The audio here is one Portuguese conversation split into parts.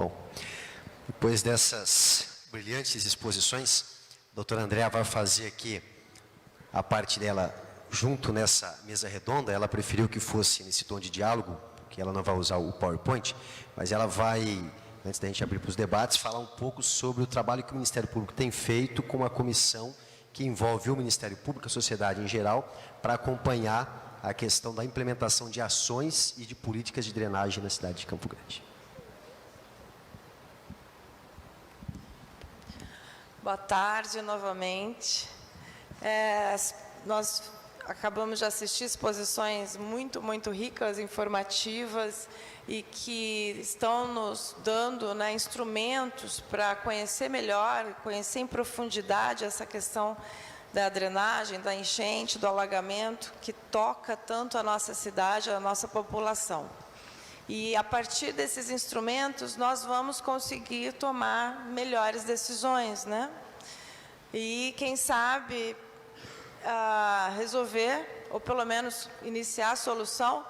Bom, depois dessas brilhantes exposições, a doutora Andréa vai fazer aqui a parte dela junto nessa mesa redonda. Ela preferiu que fosse nesse tom de diálogo, porque ela não vai usar o PowerPoint, mas ela vai, antes da gente abrir para os debates, falar um pouco sobre o trabalho que o Ministério Público tem feito com uma comissão que envolve o Ministério Público, a sociedade em geral, para acompanhar a questão da implementação de ações e de políticas de drenagem na cidade de Campo Grande. Boa tarde, novamente. Nós acabamos de assistir exposições muito ricas, informativas e que estão nos dando, né, instrumentos para conhecer melhor, conhecer em profundidade essa questão da drenagem, da enchente, do alagamento, que toca tanto a nossa cidade, a nossa população. E, a partir desses instrumentos, nós vamos conseguir tomar melhores decisões, né? E, quem sabe, resolver, ou pelo menos iniciar a solução,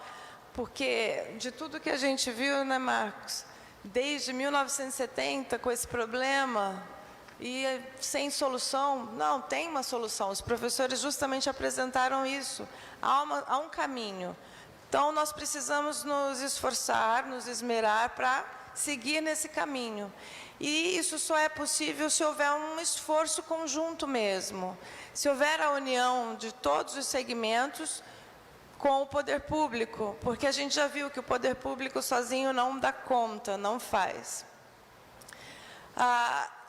porque de tudo que a gente viu, né, Marcos, desde 1970, com esse problema, e sem solução, não, tem uma solução. Os professores justamente apresentaram isso. Há um caminho. Então, nós precisamos nos esforçar, nos esmerar para seguir nesse caminho. E isso só é possível se houver um esforço conjunto mesmo. Se houver a união de todos os segmentos com o poder público, porque a gente já viu que o poder público sozinho não dá conta, não faz.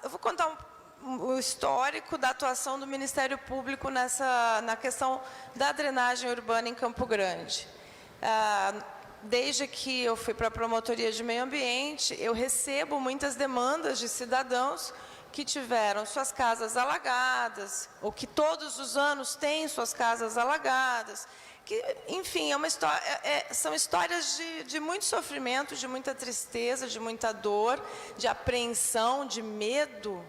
Eu vou contar o histórico da atuação do Ministério Público na questão da drenagem urbana em Campo Grande. Desde que eu fui para a Promotoria de Meio Ambiente, eu recebo muitas demandas de cidadãos que tiveram suas casas alagadas, ou que todos os anos têm suas casas alagadas, que, enfim, são histórias de muito sofrimento, de muita tristeza, de muita dor, de apreensão, de medo,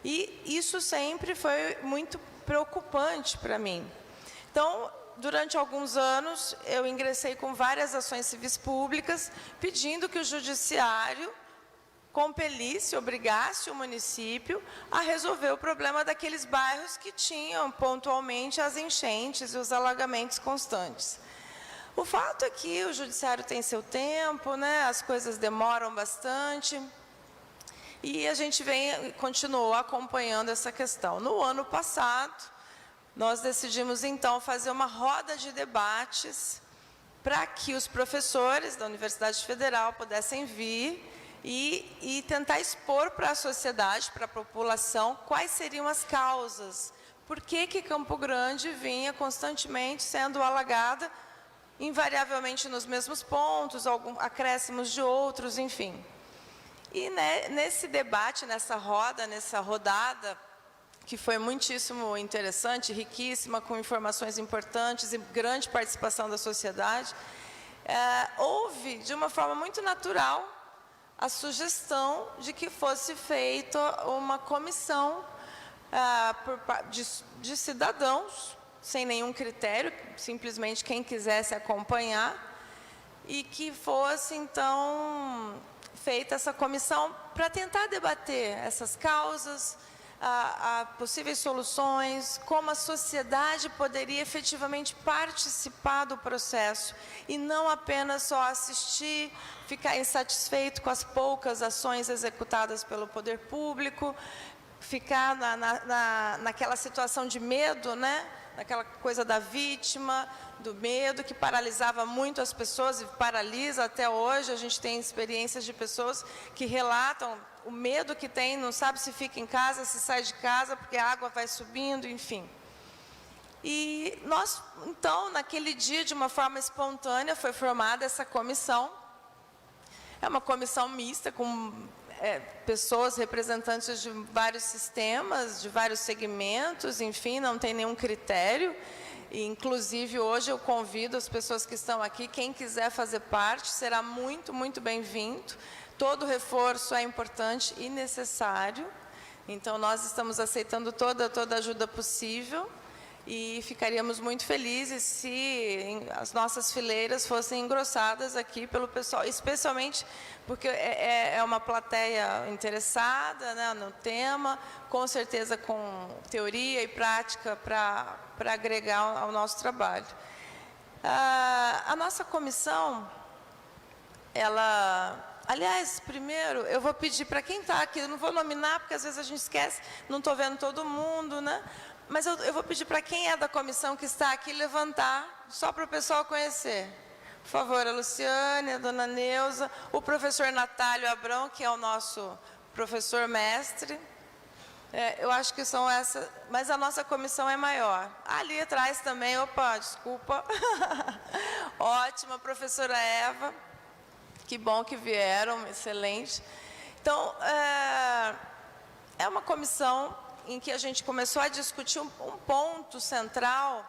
e isso sempre foi muito preocupante para mim. Então, durante alguns anos, eu ingressei com várias ações civis públicas, pedindo que o judiciário compelisse, obrigasse o município a resolver o problema daqueles bairros que tinham pontualmente as enchentes e os alagamentos constantes. O fato é que o judiciário tem seu tempo, né? As coisas demoram bastante, e a gente continuou acompanhando essa questão. No ano passado, nós decidimos, então, fazer uma roda de debates para que os professores da Universidade Federal pudessem vir e tentar expor para a sociedade, para a população, quais seriam as causas. Por que Campo Grande vinha constantemente sendo alagada, invariavelmente nos mesmos pontos, acréscimos de outros, enfim. E, né, nesse debate, nessa rodada, que foi muitíssimo interessante, riquíssima, com informações importantes e grande participação da sociedade, houve, de uma forma muito natural, a sugestão de que fosse feita uma comissão de cidadãos, sem nenhum critério, simplesmente quem quisesse acompanhar, e que fosse, então, feita essa comissão para tentar debater essas causas, possíveis soluções, como a sociedade poderia efetivamente participar do processo e não apenas só assistir, ficar insatisfeito com as poucas ações executadas pelo poder público, ficar naquela situação de medo, né? Naquela coisa da vítima, do medo, que paralisava muito as pessoas e paralisa até hoje. A gente tem experiências de pessoas que relatam o medo que tem, não sabe se fica em casa, se sai de casa, porque a água vai subindo, enfim. E nós, então, naquele dia, de uma forma espontânea, foi formada essa comissão. É uma comissão mista, com pessoas representantes de vários sistemas, de vários segmentos, enfim, não tem nenhum critério. E, inclusive, hoje eu convido as pessoas que estão aqui, quem quiser fazer parte, será muito bem-vindo. Todo reforço é importante e necessário. Então, nós estamos aceitando toda a ajuda possível. e ficaríamos muito felizes se as nossas fileiras fossem engrossadas aqui pelo pessoal, especialmente porque é uma plateia interessada, né, no tema, com certeza com teoria e prática para agregar ao nosso trabalho. A nossa comissão, aliás, primeiro, eu vou pedir para quem está aqui, eu não vou nominar, porque às vezes a gente esquece, não estou vendo todo mundo, né? Mas eu vou pedir para quem é da comissão que está aqui levantar, só para o pessoal conhecer. Por favor, a Luciane, a dona Neuza, o professor Natálio Abrão, que é o nosso professor mestre. Eu acho que são essas, mas a nossa comissão é maior. Ali atrás também, opa, desculpa. Ótima, professora Eva. Que bom que vieram, excelente. Então, é uma comissão em que a gente começou a discutir um ponto central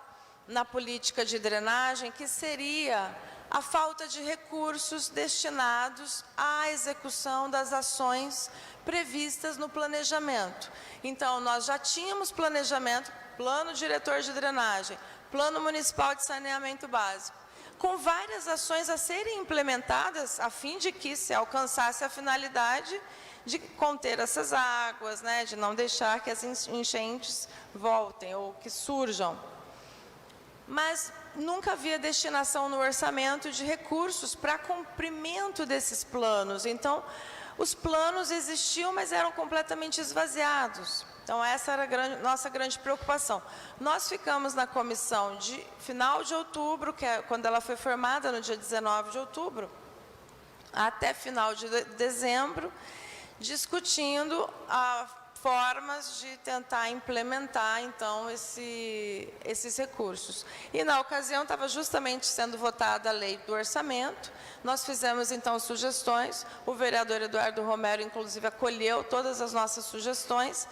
na política de drenagem, que seria a falta de recursos destinados à execução das ações previstas no planejamento. Então, nós já tínhamos planejamento, plano diretor de drenagem, plano municipal de saneamento básico, com várias ações a serem implementadas a fim de que se alcançasse a finalidade de conter essas águas, né, de não deixar que as enchentes voltem ou que surjam. Mas nunca havia destinação no orçamento de recursos para cumprimento desses planos. Então, os planos existiam, mas eram completamente esvaziados. Então, essa era a nossa grande preocupação. Nós ficamos na comissão de final de outubro, que é quando ela foi formada, no dia 19 de outubro, até final de dezembro, discutindo formas de tentar implementar, então, esses recursos. E, na ocasião, estava justamente sendo votada a lei do orçamento. Nós fizemos, então, sugestões. O vereador Eduardo Romero, inclusive, acolheu todas as nossas sugestões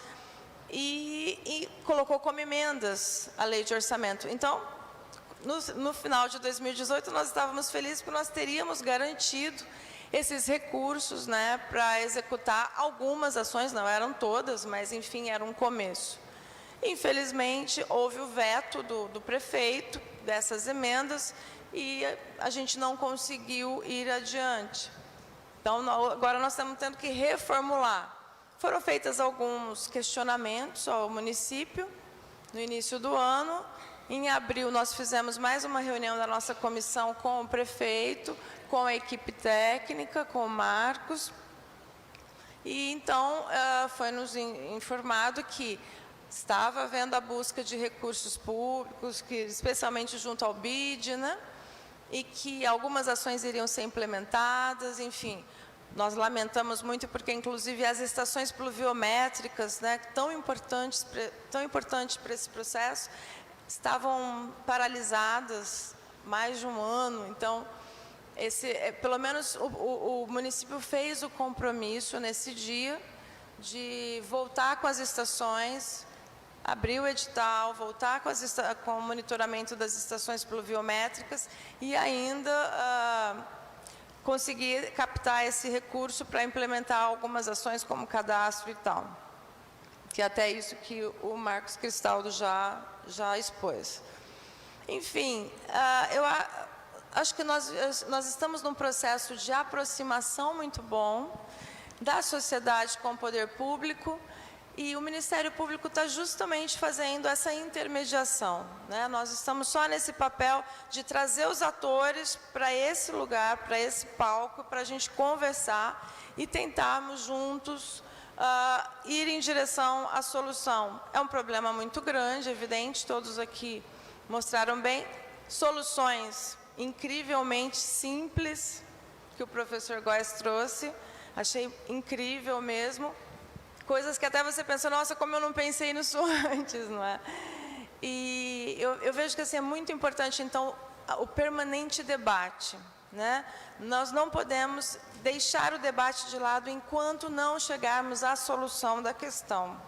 e colocou como emendas a lei de orçamento. Então, no final de 2018, nós estávamos felizes porque nós teríamos garantido esses recursos, né, para executar algumas ações, não eram todas, mas, enfim, era um começo. Infelizmente, houve o veto do prefeito dessas emendas e a gente não conseguiu ir adiante. Então, agora nós estamos tendo que reformular. Foram feitos alguns questionamentos ao município no início do ano. Em abril, nós fizemos mais uma reunião da nossa comissão com o prefeito, com a equipe técnica, com o Marcos. E, então, foi-nos informado que estava havendo a busca de recursos públicos, que, especialmente junto ao BID, né? E que algumas ações iriam ser implementadas, enfim. Nós lamentamos muito porque, inclusive, as estações pluviométricas, né, tão importantes para esse processo, estavam paralisadas mais de um ano. Então, pelo menos o município fez o compromisso nesse dia de voltar com as estações, abrir o edital, voltar com o monitoramento das estações pluviométricas e ainda conseguir captar esse recurso para implementar algumas ações como cadastro e tal. Que é até isso que o Marcos Cristaldo já expôs. Enfim, eu acho que nós estamos num processo de aproximação muito bom da sociedade com o poder público e o Ministério Público está justamente fazendo essa intermediação, né? Nós estamos só nesse papel de trazer os atores para esse lugar, para esse palco, para a gente conversar e tentarmos juntos ir em direção à solução. É um problema muito grande, evidente, todos aqui mostraram bem. Soluções incrivelmente simples, que o professor Góes trouxe, achei incrível mesmo. Coisas que até você pensa, nossa, como eu não pensei nisso antes, não é? E eu vejo que assim, é muito importante, então, o permanente debate, né? Nós não podemos deixar o debate de lado enquanto não chegarmos à solução da questão.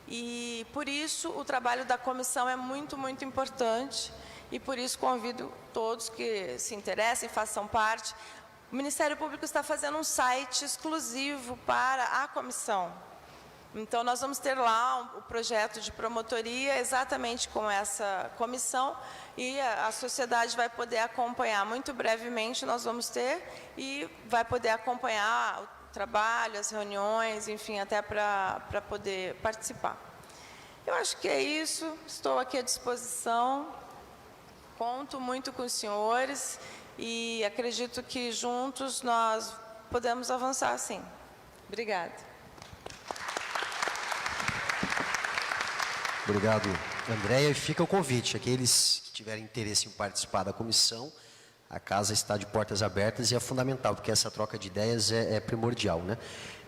E, por isso, o trabalho da comissão é muito, muito importante e, por isso, convido todos que se interessem, façam parte. O Ministério Público está fazendo um site exclusivo para a comissão. Então, nós vamos ter lá o projeto de promotoria, exatamente com essa comissão, e a sociedade vai poder acompanhar. Muito brevemente nós vamos ter, e vai poder acompanhar o trabalho, as reuniões, enfim, até para poder participar. Eu acho que é isso, estou aqui à disposição, conto muito com os senhores, e acredito que juntos nós podemos avançar, sim. Obrigada. Obrigado, Andréia. E fica o convite, aqueles que tiverem interesse em participar da comissão, a casa está de portas abertas e é fundamental, porque essa troca de ideias é primordial, né?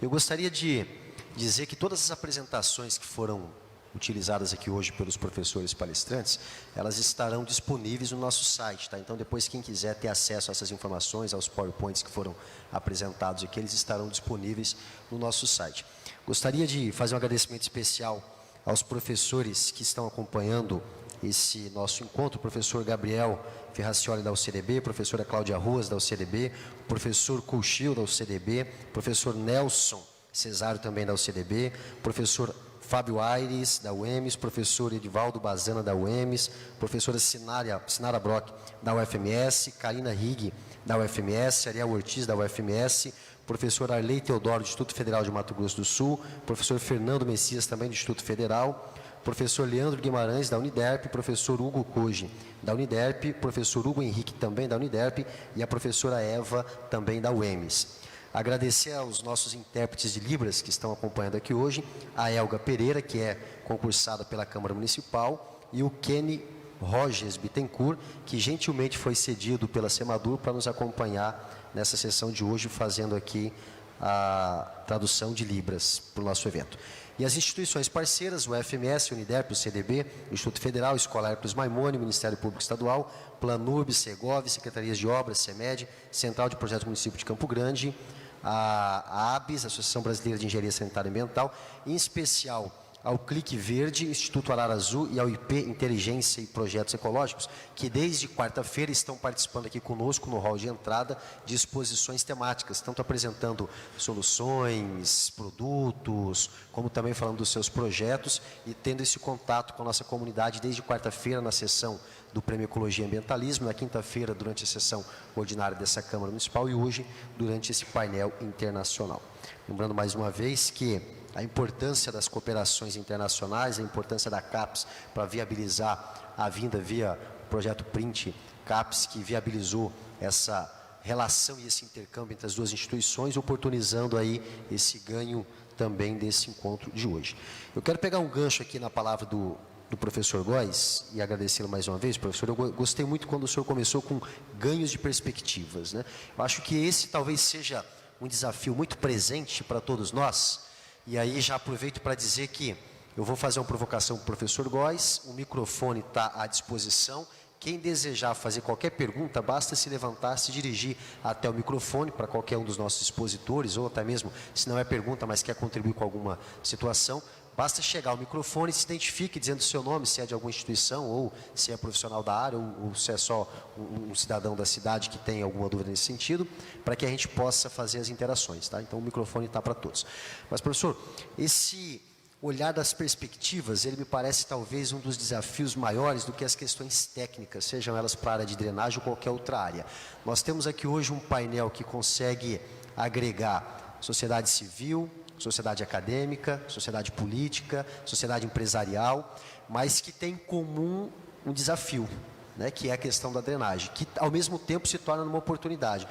Eu gostaria de dizer que todas as apresentações que foram utilizadas aqui hoje pelos professores palestrantes, elas estarão disponíveis no nosso site, tá? Então, depois, quem quiser ter acesso a essas informações, aos PowerPoints que foram apresentados aqui, eles estarão disponíveis no nosso site. Gostaria de fazer um agradecimento especial aos professores que estão acompanhando esse nosso encontro, o professor Gabriel Ferracioli da UCDB, professora Cláudia Ruas da UCDB, professor Couchil da UCDB, professor Nelson Cesário também da UCDB, professor Fábio Aires da UEMS, professor Edivaldo Bazana da UEMS, professora Sinara Brock da UFMS, Karina Rigg da UFMS, Ariel Ortiz da UFMS, professor Arley Teodoro, do Instituto Federal de Mato Grosso do Sul, professor Fernando Messias, também do Instituto Federal, professor Leandro Guimarães, da Uniderp, professor Hugo Koji, da Uniderp, professor Hugo Henrique, também da Uniderp, e a professora Eva, também da UEMS. Agradecer aos nossos intérpretes de Libras que estão acompanhando aqui hoje, a Elga Pereira, que é concursada pela Câmara Municipal, e o Kenny Roges Bittencourt, que gentilmente foi cedido pela Semadur para nos acompanhar nessa sessão de hoje, fazendo aqui a tradução de Libras para o nosso evento. E as instituições parceiras, o FMS, o Uniderp, o CDB, o Instituto Federal, Escola Hercules Maimone, Ministério Público Estadual, Planurb, Segov, Secretarias de Obras, CEMED, Central de Projetos do Município de Campo Grande, a ABS, Associação Brasileira de Engenharia Sanitária e Ambiental, em especial ao Clique Verde, Instituto Arara Azul e ao IP Inteligência e Projetos Ecológicos, que desde quarta-feira estão participando aqui conosco no hall de entrada de exposições temáticas, tanto apresentando soluções, produtos, como também falando dos seus projetos e tendo esse contato com a nossa comunidade desde quarta-feira na sessão do Prêmio Ecologia e Ambientalismo, na quinta-feira durante a sessão ordinária dessa Câmara Municipal e hoje durante esse painel internacional. Lembrando mais uma vez que a importância das cooperações internacionais, a importância da CAPES para viabilizar a vinda via projeto Print CAPES, que viabilizou essa relação e esse intercâmbio entre as duas instituições, oportunizando aí esse ganho também desse encontro de hoje. Eu quero pegar um gancho aqui na palavra do professor Góes e agradecê-lo mais uma vez, professor. Eu gostei muito quando o senhor começou com ganhos de perspectivas, né? Eu acho que esse talvez seja um desafio muito presente para todos nós. E aí já aproveito para dizer que eu vou fazer uma provocação para o professor Góes, o microfone está à disposição. Quem desejar fazer qualquer pergunta, basta se levantar, se dirigir até o microfone para qualquer um dos nossos expositores, ou até mesmo, se não é pergunta, mas quer contribuir com alguma situação, basta chegar ao microfone, se identifique dizendo o seu nome, se é de alguma instituição, ou se é profissional da área, ou se é só um cidadão da cidade que tem alguma dúvida nesse sentido, para que a gente possa fazer as interações, tá? Então, o microfone está para todos. Mas, professor, esse olhar das perspectivas, ele me parece talvez um dos desafios maiores do que as questões técnicas, sejam elas para a área de drenagem ou qualquer outra área. Nós temos aqui hoje um painel que consegue agregar sociedade civil, sociedade acadêmica, sociedade política, sociedade empresarial, mas que tem em comum um desafio, né, que é a questão da drenagem, que ao mesmo tempo se torna uma oportunidade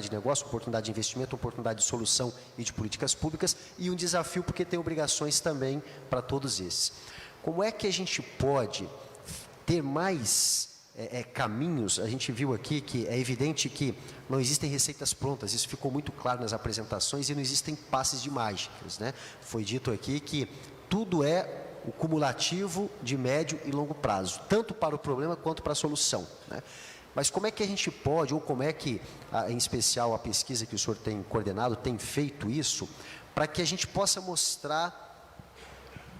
de negócio, uma oportunidade de investimento, uma oportunidade de solução e de políticas públicas, e um desafio porque tem obrigações também para todos esses. Como é que a gente pode ter mais caminhos? A gente viu aqui que é evidente que não existem receitas prontas, isso ficou muito claro nas apresentações, e não existem passes de mágicas, né? Foi dito aqui que tudo é o cumulativo de médio e longo prazo, tanto para o problema quanto para a solução, né? Mas como é que a gente pode, ou como é que, em especial a pesquisa que o senhor tem coordenado, tem feito isso, para que a gente possa mostrar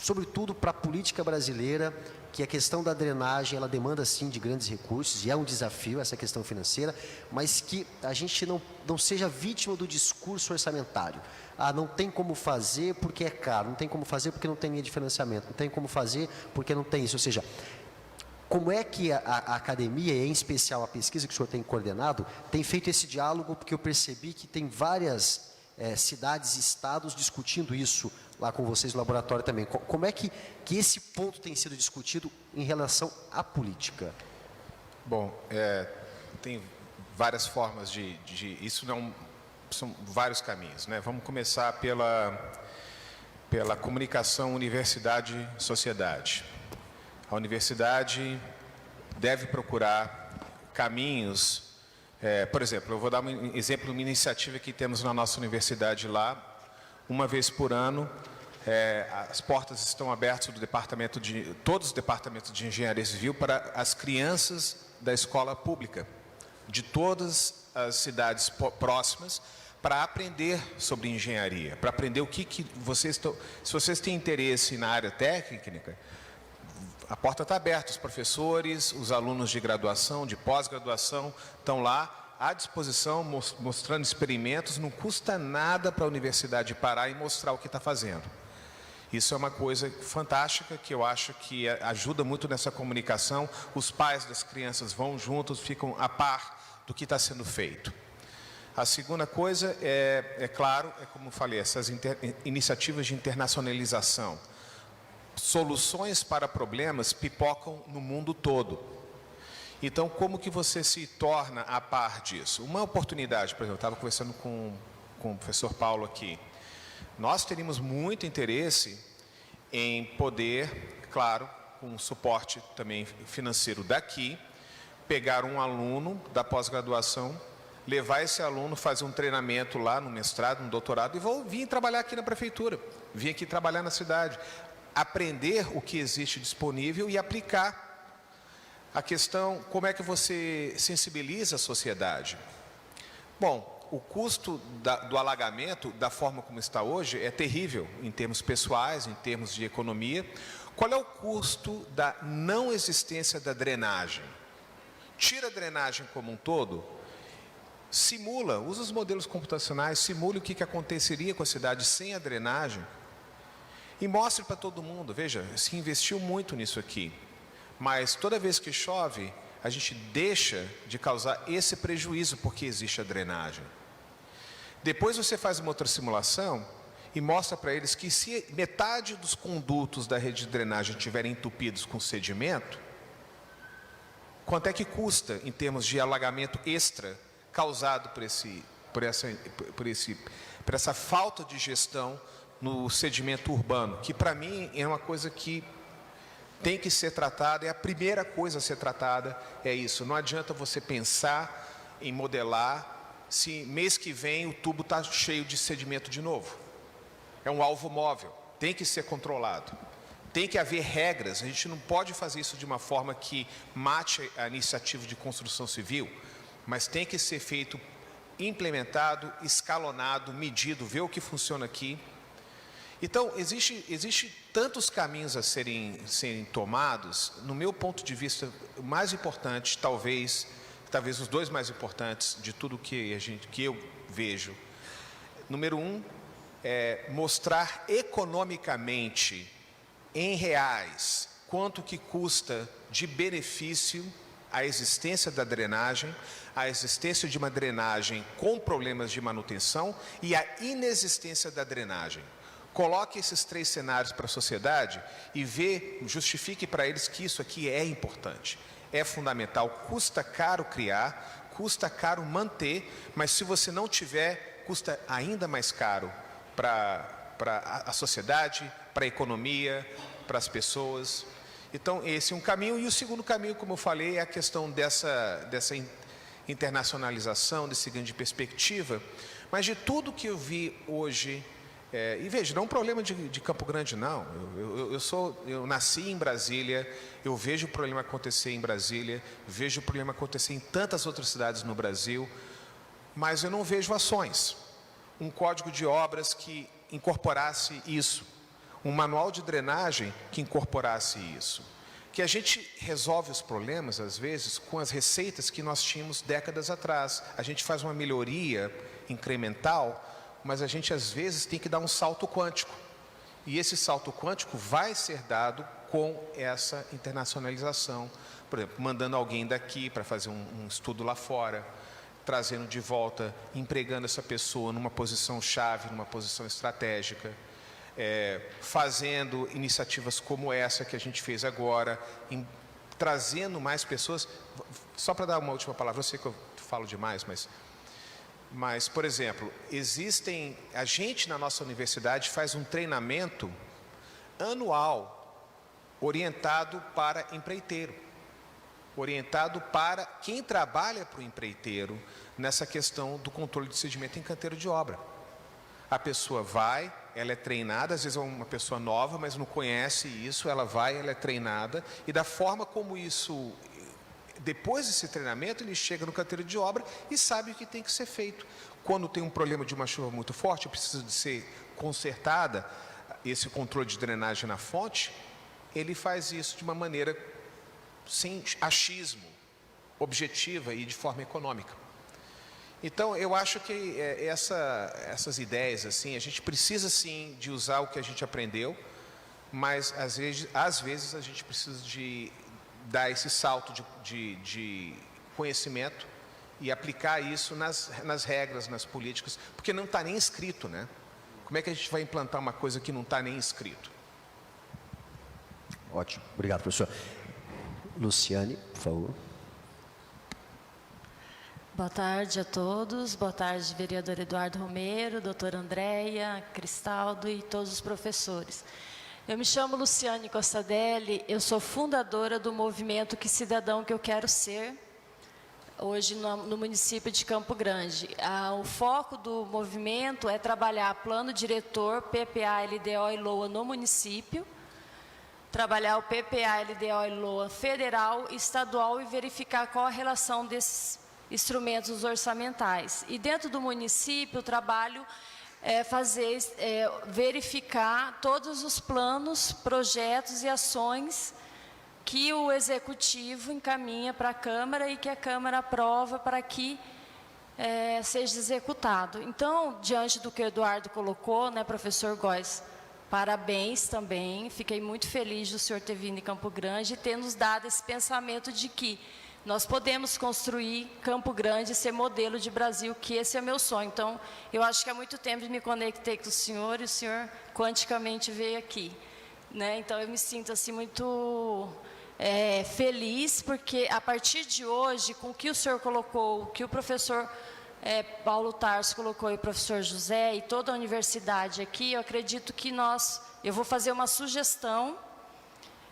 sobretudo para a política brasileira, que a questão da drenagem, ela demanda sim de grandes recursos, e é um desafio essa questão financeira, mas que a gente não seja vítima do discurso orçamentário. Ah, não tem como fazer porque é caro, não tem como fazer porque não tem linha de financiamento, não tem como fazer porque não tem isso. Ou seja, como é que a academia, e em especial a pesquisa que o senhor tem coordenado, tem feito esse diálogo, porque eu percebi que tem várias cidades e estados discutindo isso lá com vocês no laboratório também. Como é que esse ponto tem sido discutido em relação à política? Bom, tem várias formas isso não são vários caminhos, né? Vamos começar pela comunicação universidade-sociedade. A universidade deve procurar caminhos. Por exemplo, eu vou dar um exemplo de uma iniciativa que temos na nossa universidade lá. Uma vez por ano, as portas estão abertas do todos os departamentos de engenharia civil para as crianças da escola pública, de todas as cidades próximas, para aprender sobre engenharia, para aprender o que vocês estão... Se vocês têm interesse na área técnica, a porta está aberta, os professores, os alunos de graduação, de pós-graduação, estão lá à disposição, mostrando experimentos, não custa nada para a universidade parar e mostrar o que está fazendo. Isso é uma coisa fantástica, que eu acho que ajuda muito nessa comunicação. Os pais das crianças vão juntos, ficam a par do que está sendo feito. A segunda coisa claro, como eu falei, essas iniciativas de internacionalização. Soluções para problemas pipocam no mundo todo. Então, como que você se torna a par disso? Uma oportunidade, por exemplo, eu estava conversando com o professor Paulo aqui. Nós teríamos muito interesse em poder, claro, com suporte também financeiro daqui, pegar um aluno da pós-graduação, levar esse aluno, fazer um treinamento lá no mestrado, no doutorado, e vir trabalhar aqui na prefeitura, vir aqui trabalhar na cidade, aprender o que existe disponível e aplicar. A questão, como é que você sensibiliza a sociedade? Bom, o custo do alagamento, da forma como está hoje, é terrível, em termos pessoais, em termos de economia. Qual é o custo da não existência da drenagem? Tira a drenagem como um todo, simula, usa os modelos computacionais, simule o que aconteceria com a cidade sem a drenagem e mostre para todo mundo. Veja, se investiu muito nisso aqui, mas toda vez que chove, a gente deixa de causar esse prejuízo porque existe a drenagem. Depois você faz uma outra simulação e mostra para eles que se metade dos condutos da rede de drenagem estiverem entupidos com sedimento, quanto é que custa em termos de alagamento extra causado por essa falta de gestão no sedimento urbano, que para mim é uma coisa que tem que ser tratada, é a primeira coisa a ser tratada, é isso. Não adianta você pensar em modelar se mês que vem o tubo está cheio de sedimento de novo. É um alvo móvel, tem que ser controlado. Tem que haver regras, a gente não pode fazer isso de uma forma que mate a iniciativa de construção civil, mas tem que ser feito, implementado, escalonado, medido, ver o que funciona aqui. Então, existe tantos caminhos a serem tomados. No meu ponto de vista, o mais importante, talvez os dois mais importantes de tudo que eu vejo. Número um, é mostrar economicamente, em reais, quanto que custa de benefício a existência da drenagem, a existência de uma drenagem com problemas de manutenção e a inexistência da drenagem. Coloque esses três cenários para a sociedade e justifique para eles que isso aqui é importante, é fundamental. Custa caro criar, custa caro manter, mas se você não tiver, custa ainda mais caro para a sociedade, para a economia, para as pessoas. Então, esse é um caminho. E o segundo caminho, como eu falei, é a questão dessa internacionalização, desse ganho de perspectiva. Mas de tudo que eu vi hoje... e veja, não é um problema de Campo Grande, não. Eu nasci em Brasília, eu vejo o problema acontecer em Brasília, vejo o problema acontecer em tantas outras cidades no Brasil, mas eu não vejo ações. Um código de obras que incorporasse isso. um manual de drenagem que incorporasse isso. Que a gente resolve os problemas, às vezes, com as receitas que nós tínhamos décadas atrás. A gente faz uma melhoria incremental, mas a gente, às vezes, tem que dar um salto quântico. E esse salto quântico vai ser dado com essa internacionalização. Por exemplo, mandando alguém daqui para fazer um estudo lá fora, trazendo de volta, empregando essa pessoa numa posição chave, numa posição estratégica, fazendo iniciativas como essa que a gente fez agora, trazendo mais pessoas. Só para dar uma última palavra, eu sei que eu falo demais, mas, por exemplo, a gente na nossa universidade faz um treinamento anual orientado para empreiteiro, orientado para quem trabalha para o empreiteiro nessa questão do controle de sedimento em canteiro de obra. A pessoa vai, ela é treinada, às vezes é uma pessoa nova, mas não conhece isso, ela vai, ela é treinada, e da forma como isso, depois desse treinamento, ele chega no canteiro de obra e sabe o que tem que ser feito. Quando tem um problema de uma chuva muito forte, precisa de ser consertada, esse controle de drenagem na fonte, ele faz isso de uma maneira sem achismo, objetiva e de forma econômica. Então, eu acho que essas ideias, assim, a gente precisa, sim, de usar o que a gente aprendeu, mas, às vezes a gente precisa de dar esse salto de conhecimento e aplicar isso nas regras, nas políticas, porque não está nem escrito, né? Como é que a gente vai implantar uma coisa que não está nem escrito? Ótimo, obrigado, professor. Luciane, por favor. Boa tarde a todos, boa tarde, vereador Eduardo Romero, doutora Andréia, Cristaldo e todos os professores. Eu me chamo Luciane Costadelli, eu sou fundadora do movimento Que Cidadão Que Eu Quero Ser, hoje no município de Campo Grande. O foco do movimento é trabalhar plano diretor, PPA, LDO e LOA no município, trabalhar o PPA, LDO e LOA federal e estadual e verificar qual a relação desses instrumentos orçamentais. E dentro do município, o trabalho é verificar todos os planos, projetos e ações que o Executivo encaminha para a Câmara e que a Câmara aprova para que seja executado. Então, diante do que o Eduardo colocou, né, professor Góes, parabéns também, fiquei muito feliz do senhor ter vindo em Campo Grande e ter nos dado esse pensamento de que nós podemos construir Campo Grande e ser modelo de Brasil, que esse é meu sonho. Então, eu acho que há muito tempo me conectei com o senhor e o senhor quanticamente veio aqui, né? Então, eu me sinto assim muito feliz, porque a partir de hoje, com o que o senhor colocou, o que o professor Paulo Tarso colocou e o professor José e toda a universidade aqui, eu acredito que eu vou fazer uma sugestão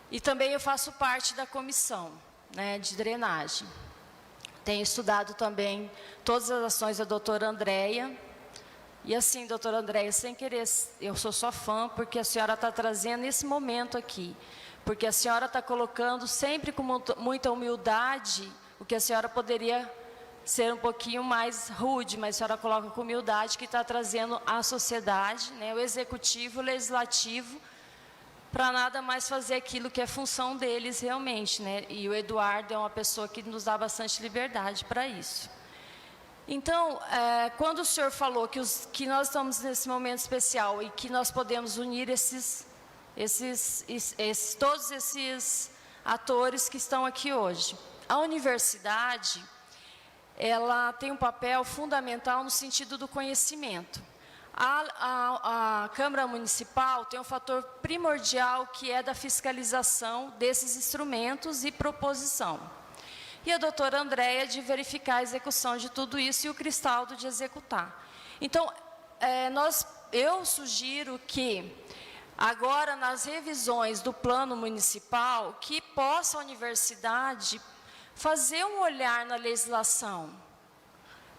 e também eu faço parte da comissão, né, de drenagem. Tenho estudado também todas as ações da doutora Andréia. E assim, doutora Andréia, sem querer, eu sou só fã, porque a senhora está trazendo esse momento aqui. Porque a senhora está colocando sempre com muita humildade o que a senhora poderia ser um pouquinho mais rude, mas a senhora coloca com humildade que está trazendo a sociedade, né, o executivo, o legislativo, para nada mais fazer aquilo que é função deles realmente, né? E o Eduardo é uma pessoa que nos dá bastante liberdade para isso. Então, quando o senhor falou que nós estamos nesse momento especial e que nós podemos unir todos esses atores que estão aqui hoje, a universidade, ela tem um papel fundamental no sentido do conhecimento. A Câmara Municipal tem um fator primordial que é da fiscalização desses instrumentos e proposição. E a doutora Andréia de verificar a execução de tudo isso e o Cristaldo de executar. Então, eu sugiro que, agora nas revisões do plano municipal, que possa a universidade fazer um olhar na legislação.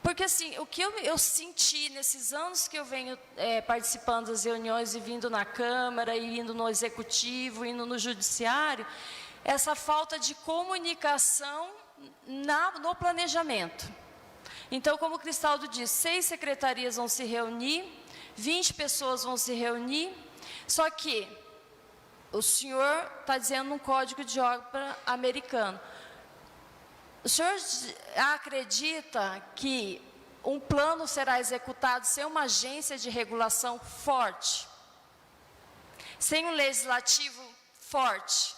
Porque, assim, o que eu senti nesses anos que eu venho participando das reuniões e vindo na Câmara, e indo no Executivo, indo no Judiciário, essa falta de comunicação no planejamento. Então, como o Cristaldo disse, 6 secretarias vão se reunir, 20 pessoas vão se reunir, Só que o senhor está dizendo um código de obra americano. O senhor acredita que um plano será executado sem uma agência de regulação forte, sem um legislativo forte,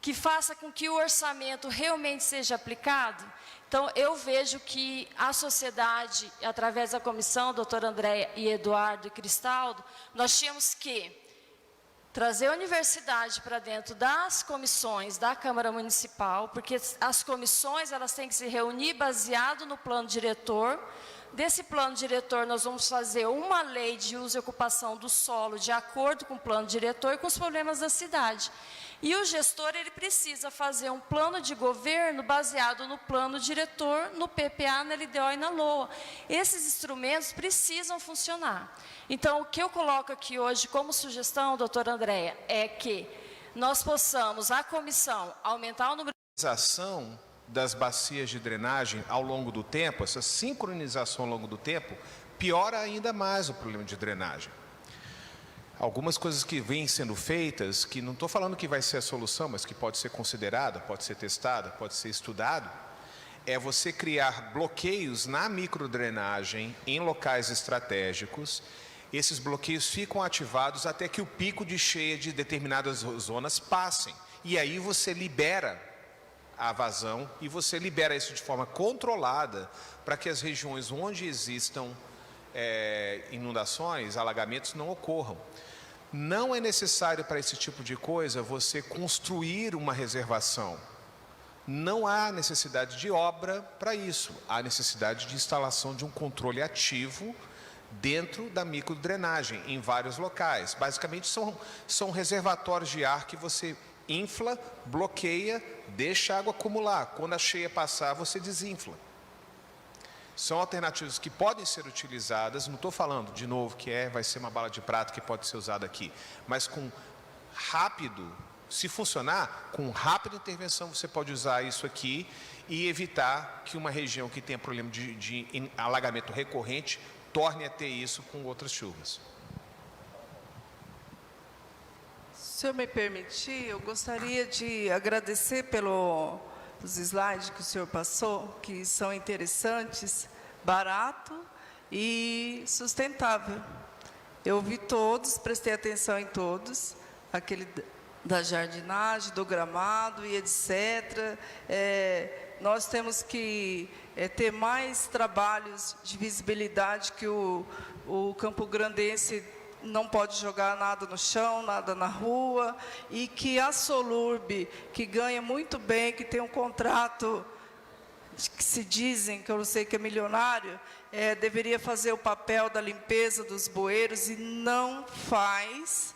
que faça com que o orçamento realmente seja aplicado? Então, eu vejo que a sociedade, através da comissão, doutora Andréia e Eduardo e Cristaldo, nós tínhamos que trazer a universidade para dentro das comissões da Câmara Municipal, porque as comissões elas têm que se reunir baseado no plano diretor. Desse plano diretor, nós vamos fazer uma lei de uso e ocupação do solo de acordo com o plano diretor e com os problemas da cidade. E o gestor, ele precisa fazer um plano de governo baseado no plano diretor, no PPA, na LDO e na LOA. Esses instrumentos precisam funcionar. Então, o que eu coloco aqui hoje como sugestão, doutora Andréia, é que nós possamos, a comissão, aumentar o número das bacias de drenagem ao longo do tempo, essa sincronização ao longo do tempo, piora ainda mais o problema de drenagem. Algumas coisas que vêm sendo feitas, que não estou falando que vai ser a solução, mas que pode ser considerada, pode ser testada, pode ser estudado, é você criar bloqueios na microdrenagem em locais estratégicos. Esses bloqueios ficam ativados até que o pico de cheia de determinadas zonas passem. E aí você libera a vazão e você libera isso de forma controlada para que as regiões onde existam inundações, alagamentos não ocorram. Não é necessário para esse tipo de coisa você construir uma reservação. Não há necessidade de obra para isso. Há necessidade de instalação de um controle ativo dentro da microdrenagem, em vários locais. Basicamente são reservatórios de ar que você infla, bloqueia, deixa a água acumular. Quando a cheia passar, você desinfla. São alternativas que podem ser utilizadas, não estou falando, de novo, que vai ser uma bala de prata que pode ser usada aqui, mas com rápido, se funcionar, com rápida intervenção você pode usar isso aqui e evitar que uma região que tenha problema de alagamento recorrente torne a ter isso com outras chuvas. Se eu me permitir, eu gostaria de agradecer pelos slides que o senhor passou, que são interessantes, barato e sustentável. Eu vi todos, prestei atenção em todos, aquele da jardinagem, do gramado e etc. Nós temos que ter mais trabalhos de visibilidade, que o campograndense não pode jogar nada no chão, nada na rua, e que a Solurb, que ganha muito bem, que tem um contrato que se dizem, que eu não sei, que é milionário, deveria fazer o papel da limpeza dos bueiros e não faz.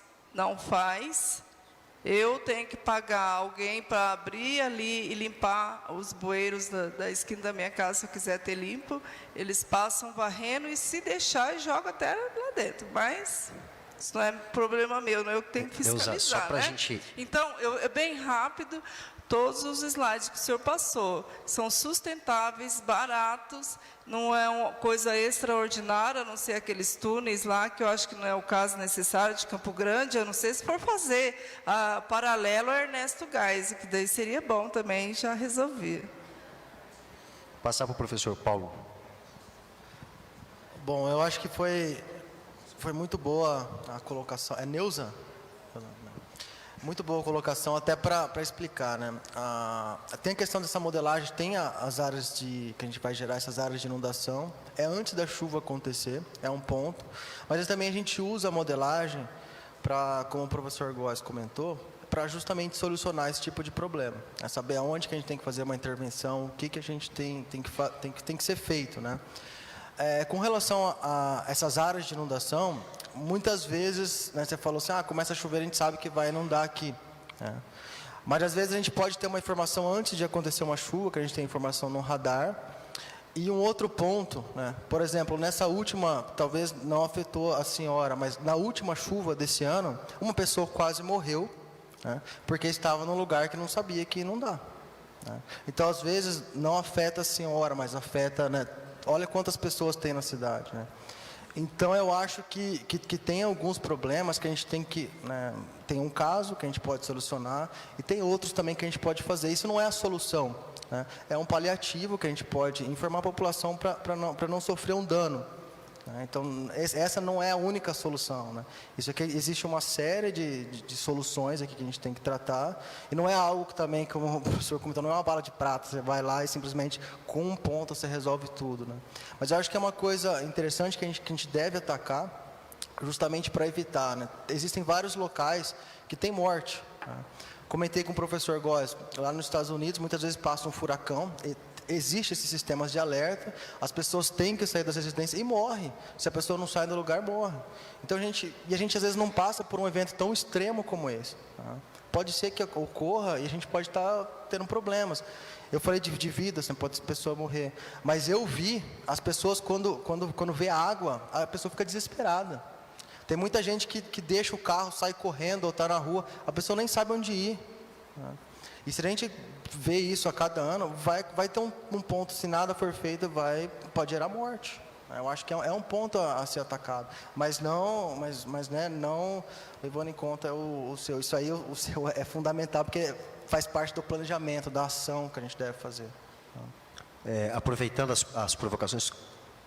Eu tenho que pagar alguém para abrir ali e limpar os bueiros da esquina da minha casa, se eu quiser ter limpo. Eles passam varrendo e, se deixar, joga até lá dentro. Mas isso não é problema meu, não é eu que tenho que fiscalizar, só pra né? gente... Então, é bem rápido. Todos os slides que o senhor passou são sustentáveis, baratos, não é uma coisa extraordinária, a não ser aqueles túneis lá, que eu acho que não é o caso necessário de Campo Grande, a não ser se for fazer paralelo a Ernesto Geisel, que daí seria bom também, já resolvia. Passar para o professor Paulo. Bom, eu acho que foi muito boa a colocação. É Neuza? Muito boa a colocação, até para explicar, né? Tem a questão dessa modelagem, tem as áreas que a gente vai gerar, essas áreas de inundação. É antes da chuva acontecer, é um ponto. Mas também a gente usa a modelagem para, como o professor Góes comentou, para justamente solucionar esse tipo de problema. É saber aonde que a gente tem que fazer uma intervenção, o que a gente tem que ser feito, né? Com relação a essas áreas de inundação, muitas vezes, né, você falou assim, começa a chover, a gente sabe que vai inundar aqui, né? Mas às vezes a gente pode ter uma informação antes de acontecer uma chuva, que a gente tem informação no radar. E um outro ponto, né, por exemplo, nessa última, talvez não afetou a senhora, mas na última chuva desse ano, uma pessoa quase morreu, né, porque estava num lugar que não sabia que ia inundar, né? Então, às vezes, não afeta a senhora, mas afeta, né, olha quantas pessoas tem na cidade, né? Então, eu acho que tem alguns problemas que a gente tem que... né, tem um caso que a gente pode solucionar e tem outros também que a gente pode fazer. Isso não é a solução, né? É um paliativo que a gente pode informar a população para não sofrer um dano. Então, essa não é a única solução, né? Isso aqui, existe uma série de soluções aqui que a gente tem que tratar, e não é algo que também, como o professor comentou, não é uma bala de prata, você vai lá e simplesmente com um ponto você resolve tudo, né? Mas eu acho que é uma coisa interessante que a gente deve atacar, justamente para evitar, né? Existem vários locais que tem morte, né? Comentei com o professor Góes, lá nos Estados Unidos, muitas vezes passa um furacão, existem esses sistemas de alerta, as pessoas têm que sair das residências e morrem. Se a pessoa não sai do lugar, morre. Então, a gente às vezes não passa por um evento tão extremo como esse, tá? Pode ser que ocorra e a gente pode estar tendo problemas. Eu falei de vida, assim, pode a pessoa morrer. Mas eu vi as pessoas, quando vê água, a pessoa fica desesperada. Tem muita gente que deixa o carro, sai correndo ou está na rua, a pessoa nem sabe onde ir, né? E se a gente vê isso a cada ano, vai ter um ponto, se nada for feito, pode gerar morte. Eu acho que é um ponto a ser atacado. Mas não levando em conta o seu. Isso aí, o seu é fundamental, porque faz parte do planejamento, da ação que a gente deve fazer. Aproveitando as provocações,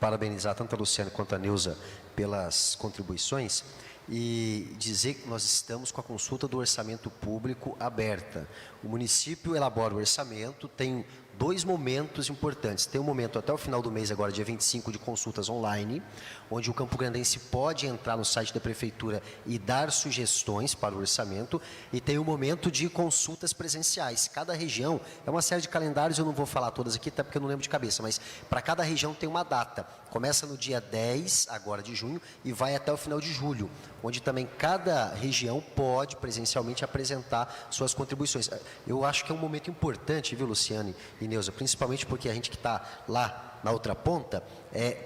parabenizar tanto a Luciana quanto a Neuza pelas contribuições e dizer que nós estamos com a consulta do orçamento público aberta. O município elabora o orçamento, tem 2 momentos importantes. Tem um momento até o final do mês, agora dia 25, de consultas online, onde o campograndense pode entrar no site da prefeitura e dar sugestões para o orçamento, e tem um momento de consultas presenciais. Cada região, é uma série de calendários, eu não vou falar todas aqui, até porque eu não lembro de cabeça, mas para cada região tem uma data. Começa no dia 10, agora de junho, e vai até o final de julho, onde também cada região pode presencialmente apresentar suas contribuições. Eu acho que é um momento importante, viu, Luciane e Neuza, principalmente porque a gente que está lá na outra ponta,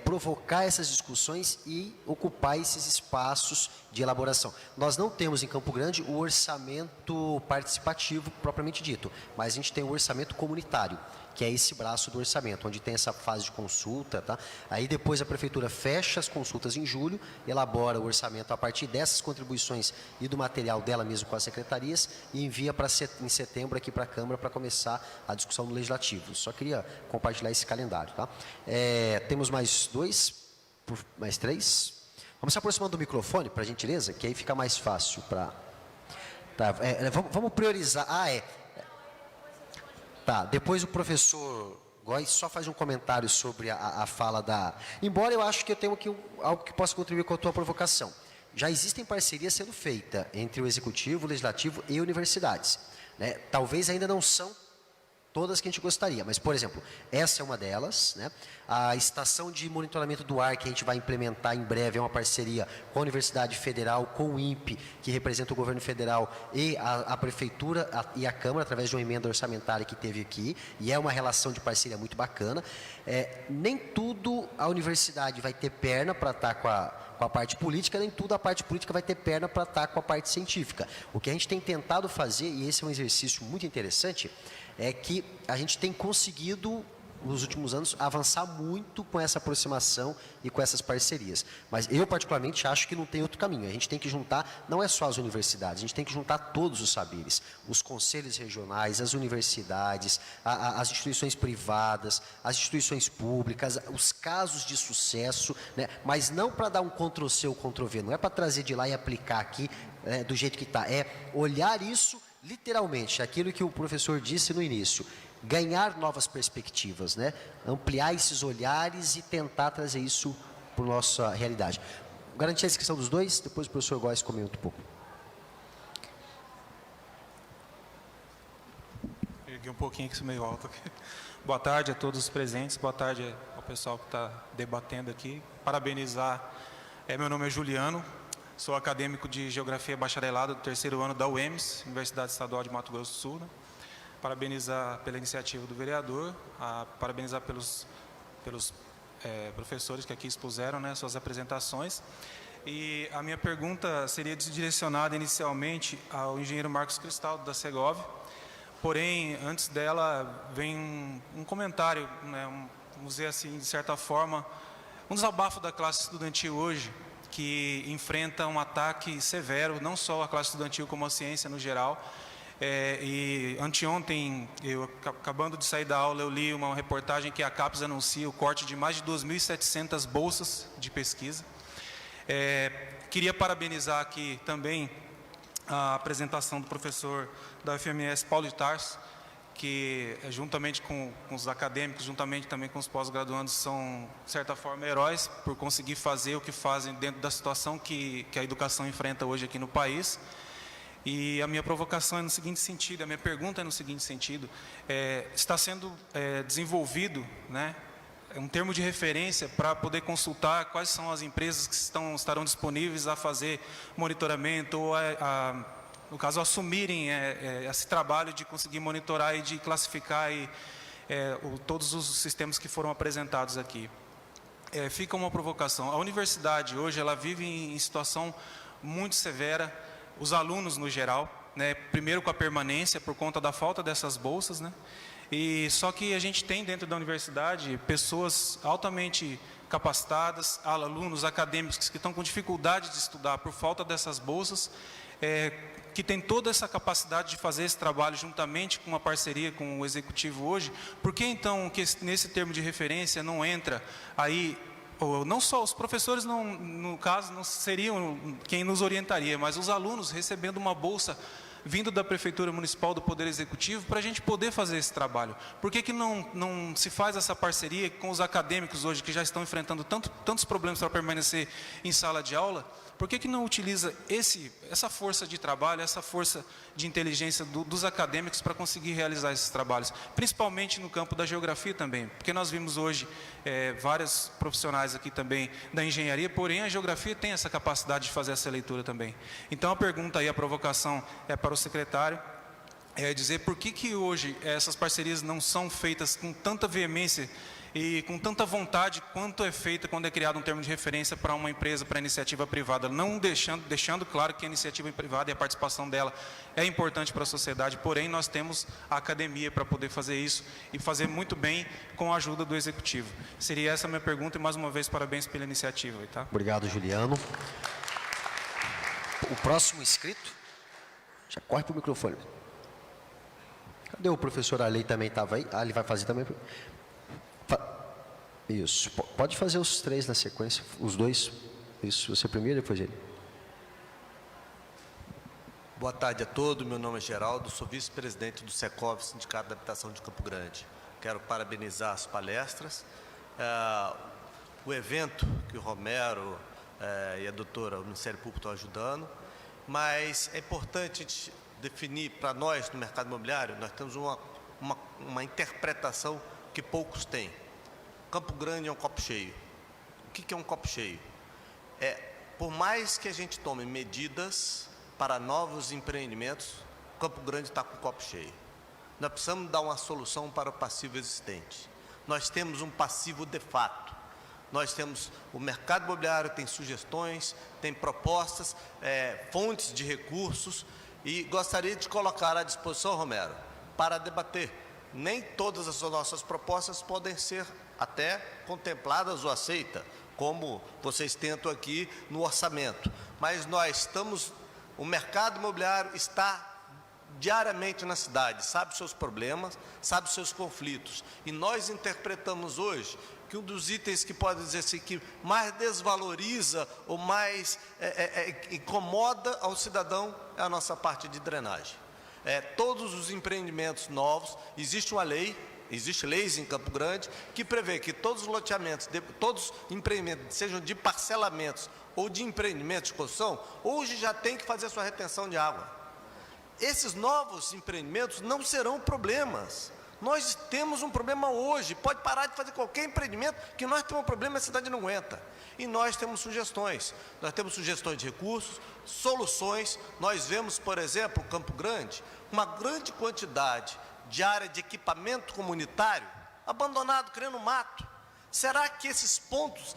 provocar essas discussões e ocupar esses espaços de elaboração. Nós não temos em Campo Grande o orçamento participativo propriamente dito, mas a gente tem o orçamento comunitário, que é esse braço do orçamento, onde tem essa fase de consulta, tá? Aí depois a prefeitura fecha as consultas em julho, elabora o orçamento a partir dessas contribuições e do material dela mesmo com as secretarias e envia em setembro aqui para a Câmara para começar a discussão no Legislativo. Só queria compartilhar esse calendário, tá? Temos mais 3. Vamos se aproximando do microfone, para gentileza, que aí fica mais fácil para... Tá, vamos priorizar... Tá, depois o professor Góes só faz um comentário sobre a fala da... Embora eu acho que eu tenho aqui algo que possa contribuir com a tua provocação. Já existem parcerias sendo feitas entre o Executivo, o Legislativo e universidades, né? Talvez ainda não são todas que a gente gostaria, mas, por exemplo, essa é uma delas, né? A estação de monitoramento do ar que a gente vai implementar em breve é uma parceria com a Universidade Federal, com o INPE, que representa o governo federal, e a Prefeitura e a Câmara, através de uma emenda orçamentária que teve aqui, e é uma relação de parceria muito bacana. Nem tudo a universidade vai ter perna para estar com a parte política, nem tudo a parte política vai ter perna para estar com a parte científica. O que a gente tem tentado fazer, e esse é um exercício muito interessante, é que a gente tem conseguido, nos últimos anos, avançar muito com essa aproximação e com essas parcerias. Mas eu, particularmente, acho que não tem outro caminho. A gente tem que juntar, não é só as universidades, a gente tem que juntar todos os saberes. Os conselhos regionais, as universidades, as instituições privadas, as instituições públicas, os casos de sucesso, né? Mas não para dar um Ctrl-C ou Ctrl-V, não é para trazer de lá e aplicar aqui do jeito que está. É olhar isso literalmente, aquilo que o professor disse no início, ganhar novas perspectivas, né? Ampliar esses olhares e tentar trazer isso para a nossa realidade. Garantir a inscrição dos 2, depois o professor Góes comenta um pouco. Ergui um pouquinho que isso meio alto aqui. Boa tarde a todos os presentes, boa tarde ao pessoal que está debatendo aqui. Parabenizar, meu nome é Juliano, sou acadêmico de Geografia Bacharelado do 3º ano da UEMS, Universidade Estadual de Mato Grosso do Sul, né? Parabenizar pela iniciativa do vereador, parabenizar pelos professores que aqui expuseram, né, suas apresentações. E a minha pergunta seria direcionada inicialmente ao engenheiro Marcos Cristaldo, da Segov. Porém, antes dela, vem um comentário, né, vamos dizer assim, de certa forma, Um desabafo da classe estudantil hoje, que enfrenta um ataque severo, não só a classe estudantil como a ciência no geral. E anteontem, acabando de sair da aula, eu li uma reportagem que a CAPES anuncia o corte de mais de 2.700 bolsas de pesquisa. Queria parabenizar aqui também a apresentação do professor da UFMS, Paulo de Tarso, que juntamente com os acadêmicos, juntamente também com os pós-graduandos, são, de certa forma, heróis por conseguir fazer o que fazem dentro da situação que a educação enfrenta hoje aqui no país. E a minha provocação é no seguinte sentido, a minha pergunta é no seguinte sentido: está sendo desenvolvido, né, um termo de referência para poder consultar quais são as empresas que estarão disponíveis a fazer monitoramento ou no caso, assumirem esse trabalho de conseguir monitorar e de classificar todos os sistemas que foram apresentados aqui. Fica uma provocação. A universidade hoje ela vive em situação muito severa, os alunos no geral, né, primeiro com a permanência por conta da falta dessas bolsas, né, e só que a gente tem dentro da universidade pessoas altamente capacitadas, alunos acadêmicos que estão com dificuldade de estudar por falta dessas bolsas, que tem toda essa capacidade de fazer esse trabalho juntamente com uma parceria com o Executivo hoje. Por que então que nesse termo de referência não entra aí, ou não só os professores, não, no caso, não seriam quem nos orientaria, mas os alunos recebendo uma bolsa vindo da Prefeitura Municipal, do Poder Executivo, para a gente poder fazer esse trabalho? Por que não se faz essa parceria com os acadêmicos hoje, que já estão enfrentando tantos problemas para permanecer em sala de aula? Por que não utiliza essa força de trabalho, essa força de inteligência dos acadêmicos para conseguir realizar esses trabalhos? Principalmente no campo da geografia também, porque nós vimos hoje vários profissionais aqui também da engenharia, porém a geografia tem essa capacidade de fazer essa leitura também. Então a pergunta aí, a provocação é para o secretário, dizer por que hoje essas parcerias não são feitas com tanta veemência e com tanta vontade quanto é feita quando é criado um termo de referência para uma empresa, para a iniciativa privada, não deixando claro que a iniciativa privada e a participação dela é importante para a sociedade, porém nós temos a academia para poder fazer isso e fazer muito bem com a ajuda do Executivo. Seria essa a minha pergunta e mais uma vez parabéns pela iniciativa. Tá? Obrigado, Juliano. O próximo inscrito, já corre para o microfone. Cadê o professor Arley? Também estava aí? Ele vai fazer também. Isso, pode fazer os três na sequência, os dois. Isso, você primeiro, depois ele. Boa tarde a todos, meu nome é Geraldo, sou vice-presidente do SECOV, Sindicato da Habitação de Campo Grande. Quero parabenizar as palestras. O evento que o Romero e a doutora, o Ministério Público estão ajudando, mas é importante definir para nós, no mercado imobiliário, nós temos uma interpretação que poucos têm. Campo Grande é um copo cheio. O que é um copo cheio? Por mais que a gente tome medidas para novos empreendimentos, Campo Grande está com o copo cheio. Nós precisamos dar uma solução para o passivo existente. Nós temos um passivo de fato. Nós temos, o mercado imobiliário tem sugestões, tem propostas, fontes de recursos, e gostaria de colocar à disposição, Romero, para debater. Nem todas as nossas propostas podem ser até contempladas ou aceitas, como vocês tentam aqui no orçamento. Mas o mercado imobiliário está diariamente na cidade, sabe os seus problemas, sabe os seus conflitos. E nós interpretamos hoje que um dos itens que pode dizer assim, que mais desvaloriza ou mais incomoda ao cidadão é a nossa parte de drenagem. Todos os empreendimentos novos, existe uma lei, existem leis em Campo Grande que prevê que todos os loteamentos, todos os empreendimentos, sejam de parcelamentos ou de empreendimentos de construção, hoje já tem que fazer sua retenção de água. Esses novos empreendimentos não serão problemas. Nós temos um problema hoje, pode parar de fazer qualquer empreendimento, que nós temos um problema e a cidade não aguenta. E nós temos sugestões de recursos, soluções. Nós vemos, por exemplo, Campo Grande, uma grande quantidade de área de equipamento comunitário abandonado, criando mato. Será que esses pontos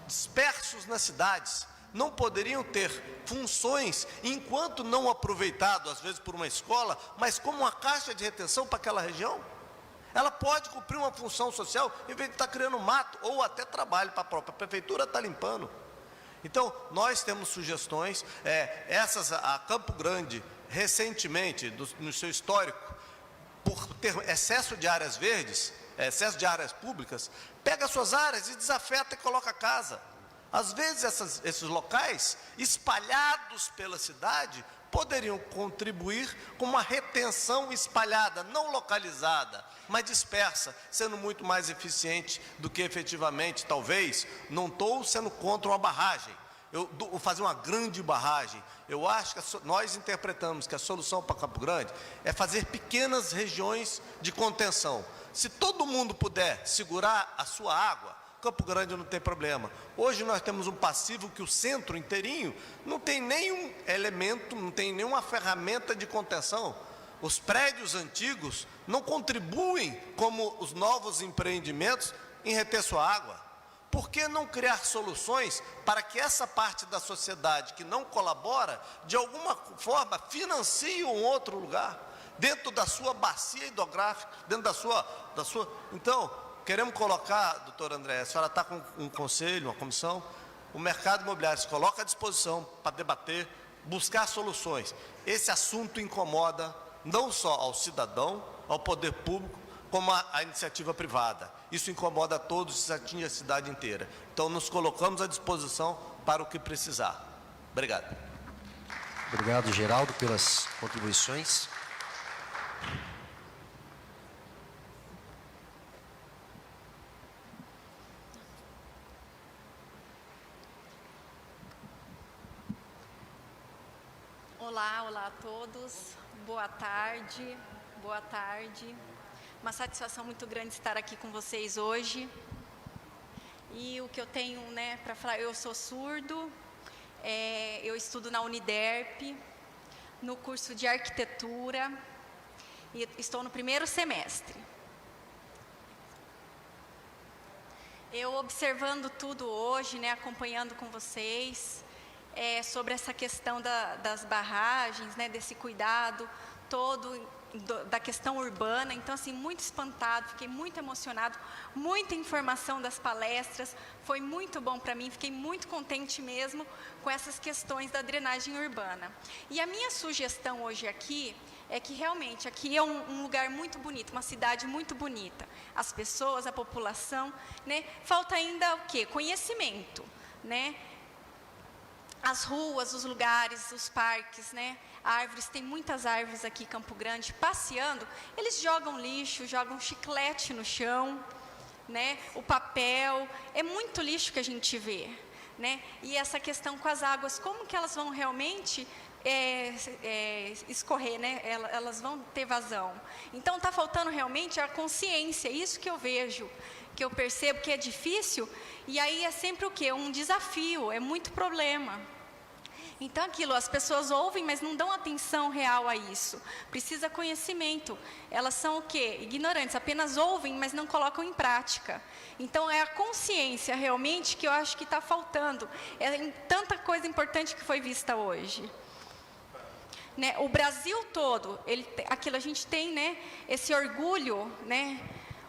dispersos nas cidades não poderiam ter funções, enquanto não aproveitado, às vezes por uma escola, mas como uma caixa de retenção para aquela região? Ela pode cumprir uma função social em vez de estar criando mato ou até trabalho para a própria prefeitura estar limpando. Então, nós temos sugestões, a Campo Grande, recentemente, no seu histórico, por ter excesso de áreas verdes, excesso de áreas públicas, pega suas áreas e desafeta e coloca casa. Às vezes, esses locais, espalhados pela cidade, poderiam contribuir com uma retenção espalhada, não localizada, mas dispersa, sendo muito mais eficiente do que efetivamente, talvez, não estou sendo contra uma barragem, fazer uma grande barragem. Eu acho que nós interpretamos que a solução para Campo Grande é fazer pequenas regiões de contenção. Se todo mundo puder segurar a sua água, Campo Grande não tem problema. Hoje nós temos um passivo que o centro inteirinho não tem nenhum elemento, não tem nenhuma ferramenta de contenção. Os prédios antigos não contribuem como os novos empreendimentos em reter sua água. Por que não criar soluções para que essa parte da sociedade que não colabora, de alguma forma, financie um outro lugar, dentro da sua bacia hidrográfica, dentro da sua... Então, queremos colocar, doutora André, a senhora está com um conselho, uma comissão, o mercado imobiliário se coloca à disposição para debater, buscar soluções. Esse assunto incomoda não só ao cidadão, ao poder público, como a iniciativa privada. Isso incomoda a todos, isso atinge a cidade inteira. Então, nos colocamos à disposição para o que precisar. Obrigado. Obrigado, Geraldo, pelas contribuições. Olá a todos, boa tarde. Uma satisfação muito grande estar aqui com vocês hoje. E o que eu tenho para falar, eu sou surdo, eu estudo na Uniderp, no curso de arquitetura, e estou no primeiro semestre. Eu observando tudo hoje, acompanhando com vocês, sobre essa questão das barragens, desse cuidado todo da questão urbana. Então, assim, muito espantado, fiquei muito emocionado, muita informação das palestras, foi muito bom para mim, fiquei muito contente mesmo com essas questões da drenagem urbana. E a minha sugestão hoje aqui é que realmente aqui é um lugar muito bonito, uma cidade muito bonita. As pessoas, a população, falta ainda o quê? Conhecimento, As ruas, os lugares, os parques, árvores, tem muitas árvores aqui em Campo Grande. Passeando, eles jogam lixo, jogam chiclete no chão, o papel, é muito lixo que a gente vê, E essa questão com as águas, como que elas vão realmente escorrer, Elas vão ter vazão. Então, está faltando realmente a consciência, isso que eu vejo, que eu percebo que é difícil, e aí é sempre o quê? Um desafio, é muito problema. Então, as pessoas ouvem, mas não dão atenção real a isso. Precisa conhecimento. Elas são o quê? Ignorantes, apenas ouvem, mas não colocam em prática. Então, é a consciência realmente que eu acho que está faltando. É tanta coisa importante que foi vista hoje. O Brasil todo, a gente tem, esse orgulho,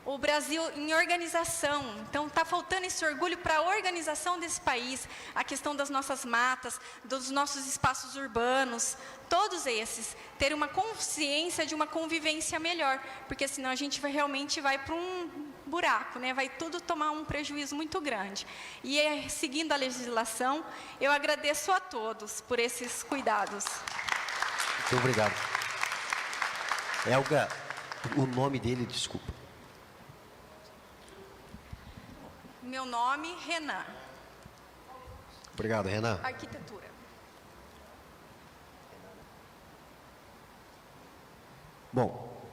o Brasil em organização. Então, está faltando esse orgulho para a organização desse país, a questão das nossas matas, dos nossos espaços urbanos, todos esses, ter uma consciência de uma convivência melhor, porque senão a gente realmente vai para um buraco, vai tudo tomar um prejuízo muito grande. E seguindo a legislação, eu agradeço a todos por esses cuidados. Muito obrigado. Elga, o nome dele, desculpa. Meu nome, Renan. Obrigado, Renan. Arquitetura. Bom,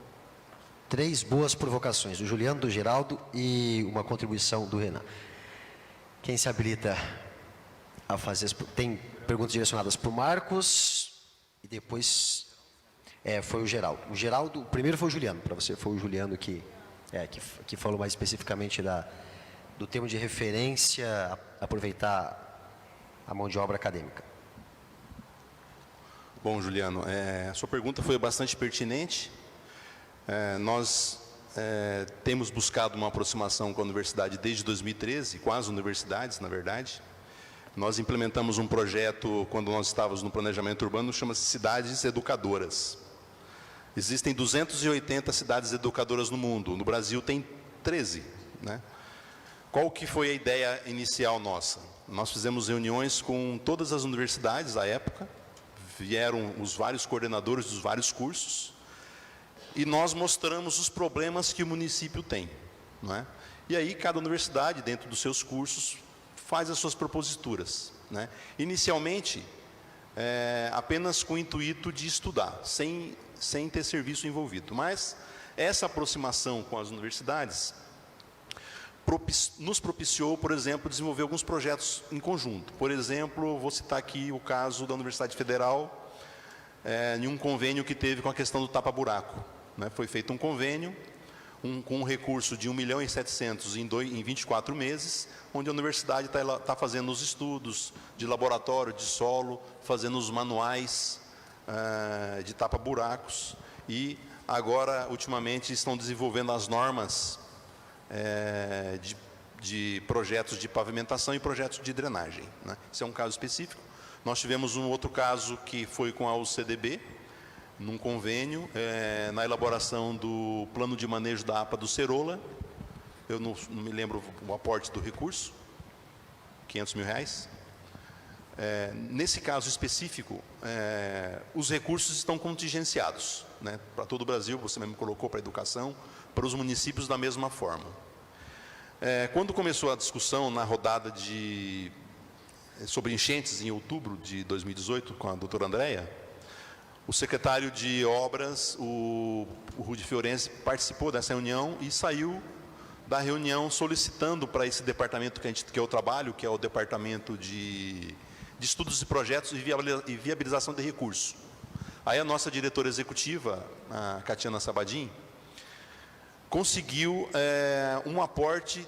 3 boas provocações, do Juliano, do Geraldo e uma contribuição do Renan. Quem se habilita a fazer... Tem perguntas direcionadas para o Marcos e depois foi o Geraldo. O Geraldo, o primeiro foi o Juliano, para você foi o Juliano que falou mais especificamente do termo de referência, aproveitar a mão de obra acadêmica. Bom, Juliano, a sua pergunta foi bastante pertinente. Nós temos buscado uma aproximação com a universidade desde 2013, com as universidades, na verdade. Nós implementamos um projeto, quando nós estávamos no planejamento urbano, chama-se Cidades Educadoras. Existem 280 cidades educadoras no mundo, no Brasil tem 13, né? Qual que foi a ideia inicial nossa? Nós fizemos reuniões com todas as universidades à época, vieram os vários coordenadores dos vários cursos, e nós mostramos os problemas que o município tem, não é? E aí cada universidade, dentro dos seus cursos, faz as suas proposituras, né? Inicialmente, apenas com o intuito de estudar, sem ter serviço envolvido. Mas essa aproximação com as universidades nos propiciou, por exemplo, desenvolver alguns projetos em conjunto. Por exemplo, vou citar aqui o caso da Universidade Federal, em um convênio que teve com a questão do tapa-buraco, né? Foi feito um convênio com um recurso de 1.700.000 em 24 meses, onde a universidade está fazendo os estudos de laboratório, de solo, fazendo os manuais de tapa-buracos, e agora, ultimamente, estão desenvolvendo as normas de projetos de pavimentação e projetos de drenagem, né? Esse é um caso específico. Nós tivemos um outro caso que foi com a UCDB, num convênio, na elaboração do plano de manejo da APA do Cerola. Eu não me lembro o aporte do recurso, R$500 mil. Nesse caso específico, os recursos estão contingenciados, né? Para todo o Brasil, você mesmo colocou, para a educação, para os municípios da mesma forma. Quando começou a discussão na rodada sobre enchentes, em outubro de 2018, com a doutora Andréia, o secretário de Obras, o Rudi Fiorenzi, participou dessa reunião e saiu da reunião solicitando para esse departamento que eu trabalho, que é o Departamento de Estudos e Projetos e Viabilização de Recursos. Aí a nossa diretora executiva, a Catiana Sabadim, conseguiu um aporte,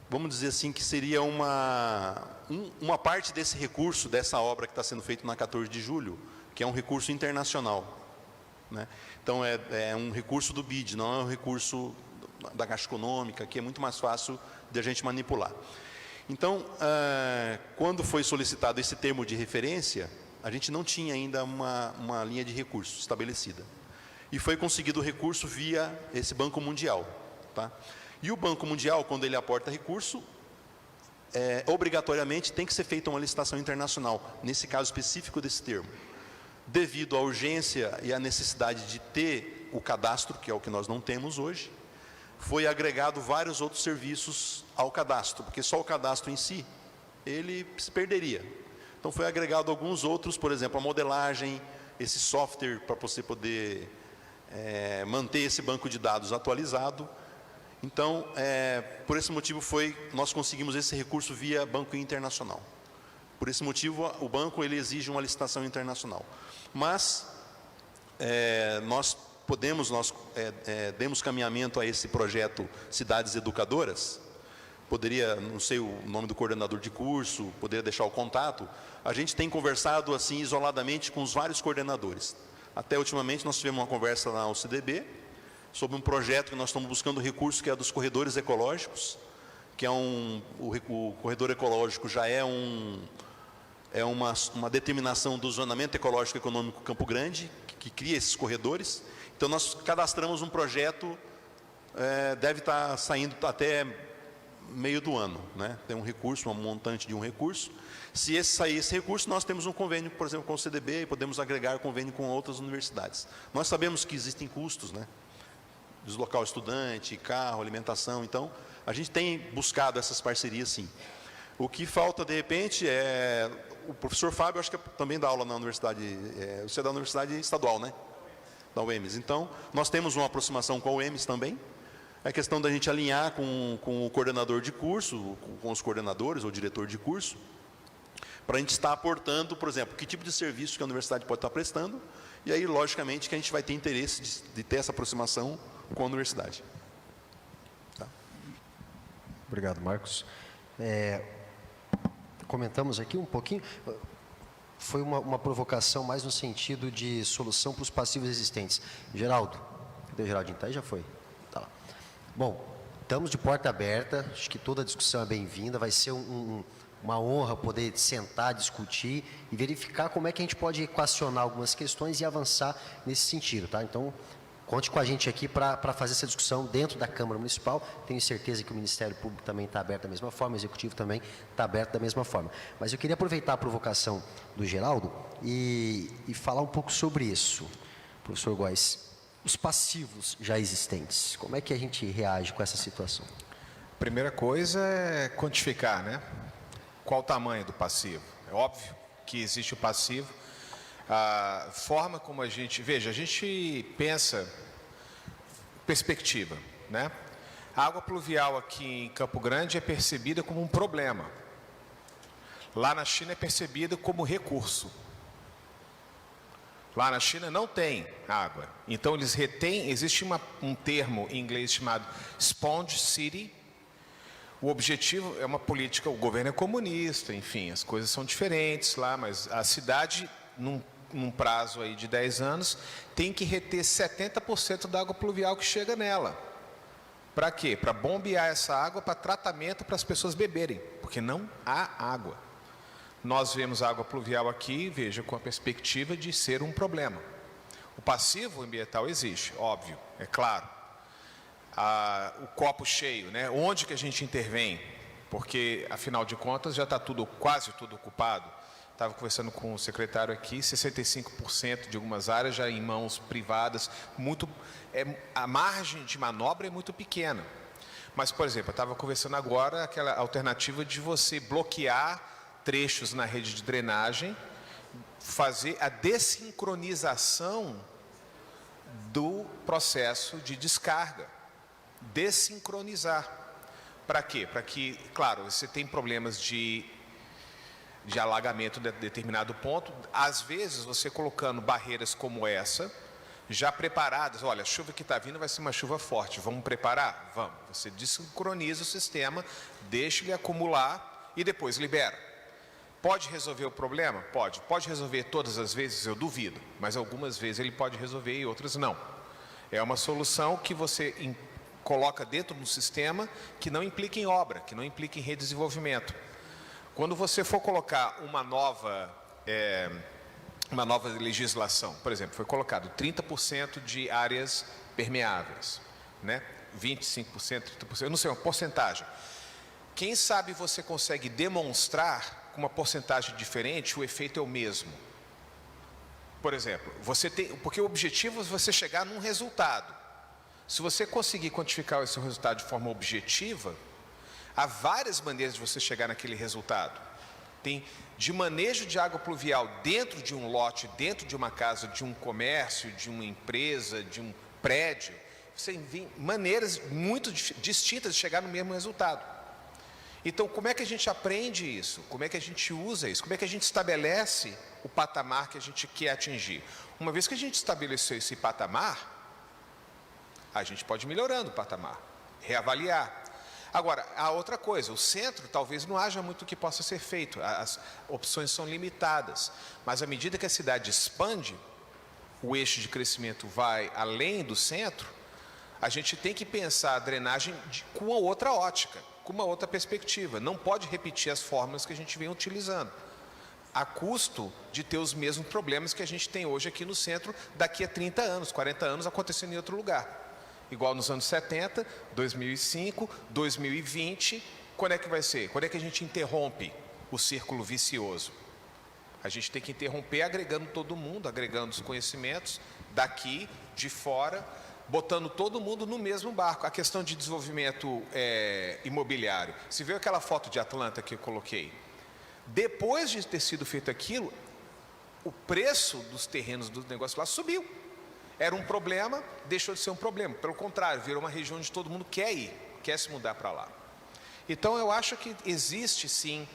vamos dizer assim, que seria uma parte desse recurso, dessa obra que está sendo feita na 14 de julho, que é um recurso internacional, né? Então, é um recurso do BID, não é um recurso da Caixa Econômica, que é muito mais fácil de a gente manipular. Então, quando foi solicitado esse termo de referência, a gente não tinha ainda uma linha de recursos estabelecida. E foi conseguido o recurso via esse Banco Mundial, tá? E o Banco Mundial, quando ele aporta recurso, obrigatoriamente tem que ser feita uma licitação internacional, nesse caso específico desse termo. Devido à urgência e à necessidade de ter o cadastro, que é o que nós não temos hoje, foi agregado vários outros serviços ao cadastro, porque só o cadastro em si, ele se perderia. Então foi agregado alguns outros, por exemplo, a modelagem, esse software para você poder manter esse banco de dados atualizado. Então, por esse motivo nós conseguimos esse recurso via Banco Internacional. Por esse motivo, o banco ele exige uma licitação internacional. Mas nós demos caminhamento a esse projeto Cidades Educadoras. Poderia, não sei o nome do coordenador de curso, poderia deixar o contato. A gente tem conversado assim isoladamente com os vários coordenadores. Até ultimamente nós tivemos uma conversa na UCDB sobre um projeto que nós estamos buscando recurso, que é dos corredores ecológicos, que é o corredor ecológico já é uma determinação do zonamento ecológico econômico Campo Grande, que cria esses corredores. Então nós cadastramos um projeto, deve estar saindo até meio do ano, né? Tem um recurso, um montante de um recurso. Se sair esse recurso, nós temos um convênio, por exemplo, com o CDB, e podemos agregar convênio com outras universidades. Nós sabemos que existem custos, né? Deslocar o estudante, carro, alimentação. Então, a gente tem buscado essas parcerias, sim. O que falta, de repente, o professor Fábio, acho que também dá aula na universidade, você é da Universidade Estadual, né? Da UEMS. Então, nós temos uma aproximação com a UEMS também. É questão da gente alinhar com o coordenador de curso, com os coordenadores ou diretor de curso, para a gente estar aportando, por exemplo, que tipo de serviço que a universidade pode estar prestando, e aí, logicamente, que a gente vai ter interesse de ter essa aproximação com a universidade. Tá? Obrigado, Marcos. Comentamos aqui um pouquinho, foi uma provocação mais no sentido de solução para os passivos existentes. Geraldo, cadê o Geraldinho? Tá aí, já foi. Tá lá. Bom, estamos de porta aberta, acho que toda discussão é bem-vinda, vai ser uma honra poder sentar, discutir e verificar como é que a gente pode equacionar algumas questões e avançar nesse sentido, tá? Então, conte com a gente aqui para fazer essa discussão dentro da Câmara Municipal. Tenho certeza que o Ministério Público também está aberto da mesma forma, o Executivo também está aberto da mesma forma. Mas eu queria aproveitar a provocação do Geraldo e falar um pouco sobre isso, professor Góes. Os passivos já existentes, como é que a gente reage com essa situação? Primeira coisa é quantificar, né? Qual o tamanho do passivo? É óbvio que existe o passivo. A forma como a gente... Veja, a gente pensa perspectiva, né? A água pluvial aqui em Campo Grande é percebida como um problema. Lá na China é percebida como recurso. Lá na China não tem água. Então eles retêm... Existe um termo em inglês chamado Sponge City. O objetivo é uma política... O governo é comunista, enfim, as coisas são diferentes lá, mas a cidade... num prazo aí de 10 anos, tem que reter 70% da água pluvial que chega nela. Para quê? Para bombear essa água para tratamento para as pessoas beberem, porque não há água. Nós vemos a água pluvial aqui, veja, com a perspectiva de ser um problema. O passivo ambiental existe, óbvio, é claro. O copo cheio, né? Onde que a gente intervém? Porque, afinal de contas, já está quase tudo ocupado. Estava conversando com o secretário aqui, 65% de algumas áreas já em mãos privadas, a margem de manobra é muito pequena. Mas, por exemplo, eu estava conversando agora aquela alternativa de você bloquear trechos na rede de drenagem, fazer a dessincronização do processo de descarga. Dessincronizar. Para quê? Para que, claro, você tem problemas de alagamento de determinado ponto, às vezes você colocando barreiras como essa, já preparadas, olha, a chuva que está vindo vai ser uma chuva forte, vamos preparar? Vamos. Você desincroniza o sistema, deixa ele acumular e depois libera. Pode resolver o problema? Pode. Pode resolver todas as vezes? Eu duvido, mas algumas vezes ele pode resolver e outras não. É uma solução que você coloca dentro do sistema que não implica em obra, que não implica em redesenvolvimento. Quando você for colocar uma nova legislação, por exemplo, foi colocado 30% de áreas permeáveis, né? 25%, 30%, eu não sei, uma porcentagem. Quem sabe você consegue demonstrar com uma porcentagem diferente, o efeito é o mesmo. Por exemplo, porque o objetivo é você chegar num resultado. Se você conseguir quantificar esse resultado de forma objetiva, há várias maneiras de você chegar naquele resultado. Tem de manejo de água pluvial dentro de um lote, dentro de uma casa, de um comércio, de uma empresa, de um prédio. Você tem maneiras muito distintas de chegar no mesmo resultado. Então, como é que a gente aprende isso? Como é que a gente usa isso? Como é que a gente estabelece o patamar que a gente quer atingir? Uma vez que a gente estabeleceu esse patamar, a gente pode ir melhorando o patamar, reavaliar. Agora, a outra coisa, o centro talvez não haja muito que possa ser feito, as opções são limitadas, mas à medida que a cidade expande, o eixo de crescimento vai além do centro, a gente tem que pensar a drenagem com uma outra ótica, com uma outra perspectiva. Não pode repetir as fórmulas que a gente vem utilizando, a custo de ter os mesmos problemas que a gente tem hoje aqui no centro, daqui a 30 anos, 40 anos, acontecendo em outro lugar. Igual nos anos 70, 2005, 2020, quando é que vai ser? Quando é que a gente interrompe o círculo vicioso? A gente tem que interromper agregando todo mundo, agregando os conhecimentos daqui, de fora, botando todo mundo no mesmo barco. A questão de desenvolvimento imobiliário. Se viu aquela foto de Atlanta que eu coloquei? Depois de ter sido feito aquilo, o preço dos terrenos do negócio lá subiu. Era um problema, deixou de ser um problema. Pelo contrário, virou uma região onde todo mundo quer ir, quer se mudar para lá. Então, eu acho que existe, sim,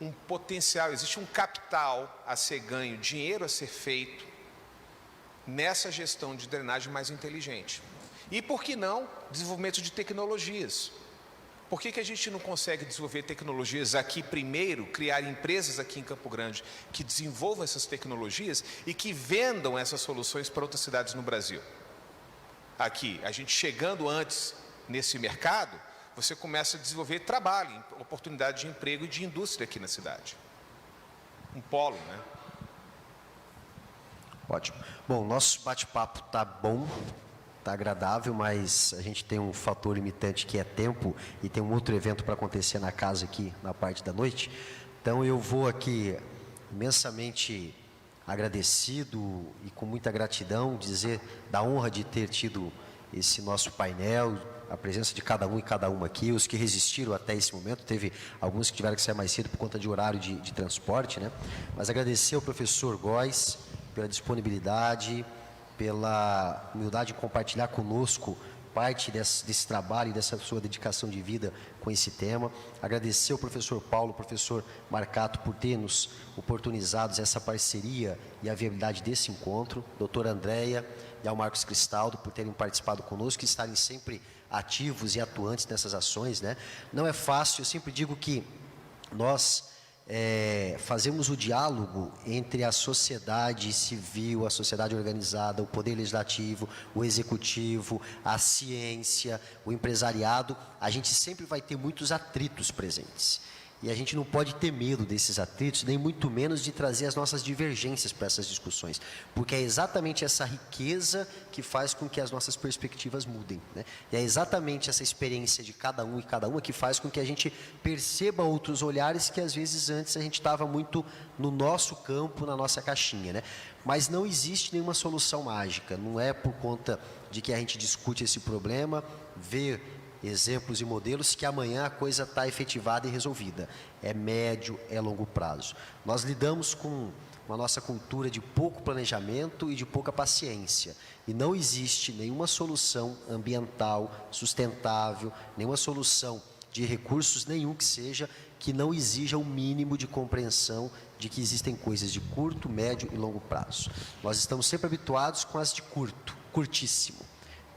um potencial, existe um capital a ser ganho, dinheiro a ser feito nessa gestão de drenagem mais inteligente. E, por que não, desenvolvimento de tecnologias? Por que a gente não consegue desenvolver tecnologias aqui primeiro, criar empresas aqui em Campo Grande que desenvolvam essas tecnologias e que vendam essas soluções para outras cidades no Brasil? Aqui, a gente chegando antes nesse mercado, você começa a desenvolver trabalho, oportunidade de emprego e de indústria aqui na cidade. Um polo, né? Ótimo. Bom, nosso bate-papo está bom, está agradável, mas a gente tem um fator limitante que é tempo e tem um outro evento para acontecer na casa aqui na parte da noite. Então eu vou aqui imensamente agradecido e com muita gratidão dizer da honra de ter tido esse nosso painel, a presença de cada um e cada uma aqui, os que resistiram até esse momento, teve alguns que tiveram que sair mais cedo por conta de horário de transporte, né? Mas agradecer ao professor Góes pela disponibilidade, pela humildade de compartilhar conosco parte desse trabalho e dessa sua dedicação de vida com esse tema. Agradecer ao professor Paulo, ao professor Marcato, por ter nos oportunizado essa parceria e a viabilidade desse encontro, doutora Andréia e ao Marcos Cristaldo, por terem participado conosco e estarem sempre ativos e atuantes nessas ações, né? Não é fácil, eu sempre digo que nós fazemos o diálogo entre a sociedade civil, a sociedade organizada, o poder legislativo, o executivo, a ciência, o empresariado. A gente sempre vai ter muitos atritos presentes. E a gente não pode ter medo desses atritos, nem muito menos de trazer as nossas divergências para essas discussões, porque é exatamente essa riqueza que faz com que as nossas perspectivas mudem, né? E é exatamente essa experiência de cada um e cada uma que faz com que a gente perceba outros olhares que às vezes antes a gente estava muito no nosso campo, na nossa caixinha, né? Mas não existe nenhuma solução mágica, não é por conta de que a gente discute esse problema, vê exemplos e modelos que amanhã a coisa está efetivada e resolvida. É médio, é longo prazo. Nós lidamos com uma nossa cultura de pouco planejamento e de pouca paciência. E não existe nenhuma solução ambiental sustentável, nenhuma solução de recursos nenhum que seja, que não exija o mínimo de compreensão de que existem coisas de curto, médio e longo prazo. Nós estamos sempre habituados com as de curto, curtíssimo.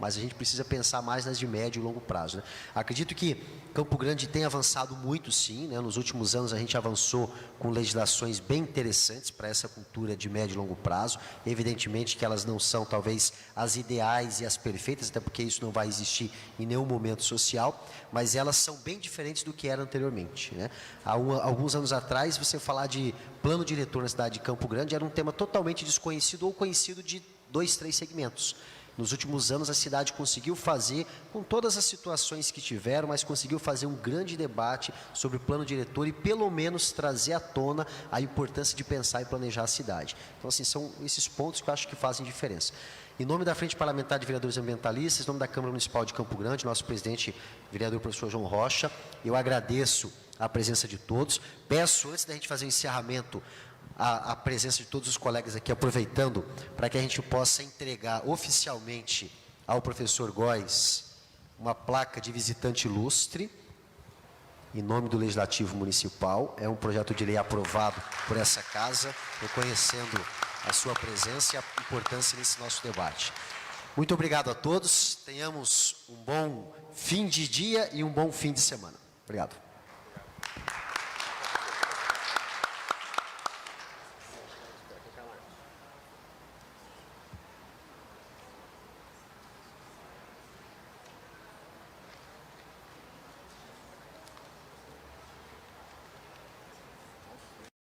Mas a gente precisa pensar mais nas de médio e longo prazo, né? Acredito que Campo Grande tem avançado muito, sim, né? Nos últimos anos a gente avançou com legislações bem interessantes para essa cultura de médio e longo prazo. Evidentemente que elas não são, talvez, as ideais e as perfeitas, até porque isso não vai existir em nenhum momento social, mas elas são bem diferentes do que era anteriormente, né? Há alguns anos atrás, você falar de plano diretor na cidade de Campo Grande era um tema totalmente desconhecido ou conhecido de 2, 3 segmentos. Nos últimos anos, a cidade conseguiu fazer, com todas as situações que tiveram, mas conseguiu fazer um grande debate sobre o plano diretor e, pelo menos, trazer à tona a importância de pensar e planejar a cidade. Então, assim, são esses pontos que eu acho que fazem diferença. Em nome da Frente Parlamentar de Vereadores Ambientalistas, em nome da Câmara Municipal de Campo Grande, nosso presidente, vereador professor João Rocha, eu agradeço a presença de todos. Peço, antes da gente fazer o encerramento, a presença de todos os colegas aqui, aproveitando para que a gente possa entregar oficialmente ao professor Góes uma placa de visitante ilustre, em nome do Legislativo Municipal. É um projeto de lei aprovado por essa casa, reconhecendo a sua presença e a importância nesse nosso debate. Muito obrigado a todos, tenhamos um bom fim de dia e um bom fim de semana. Obrigado.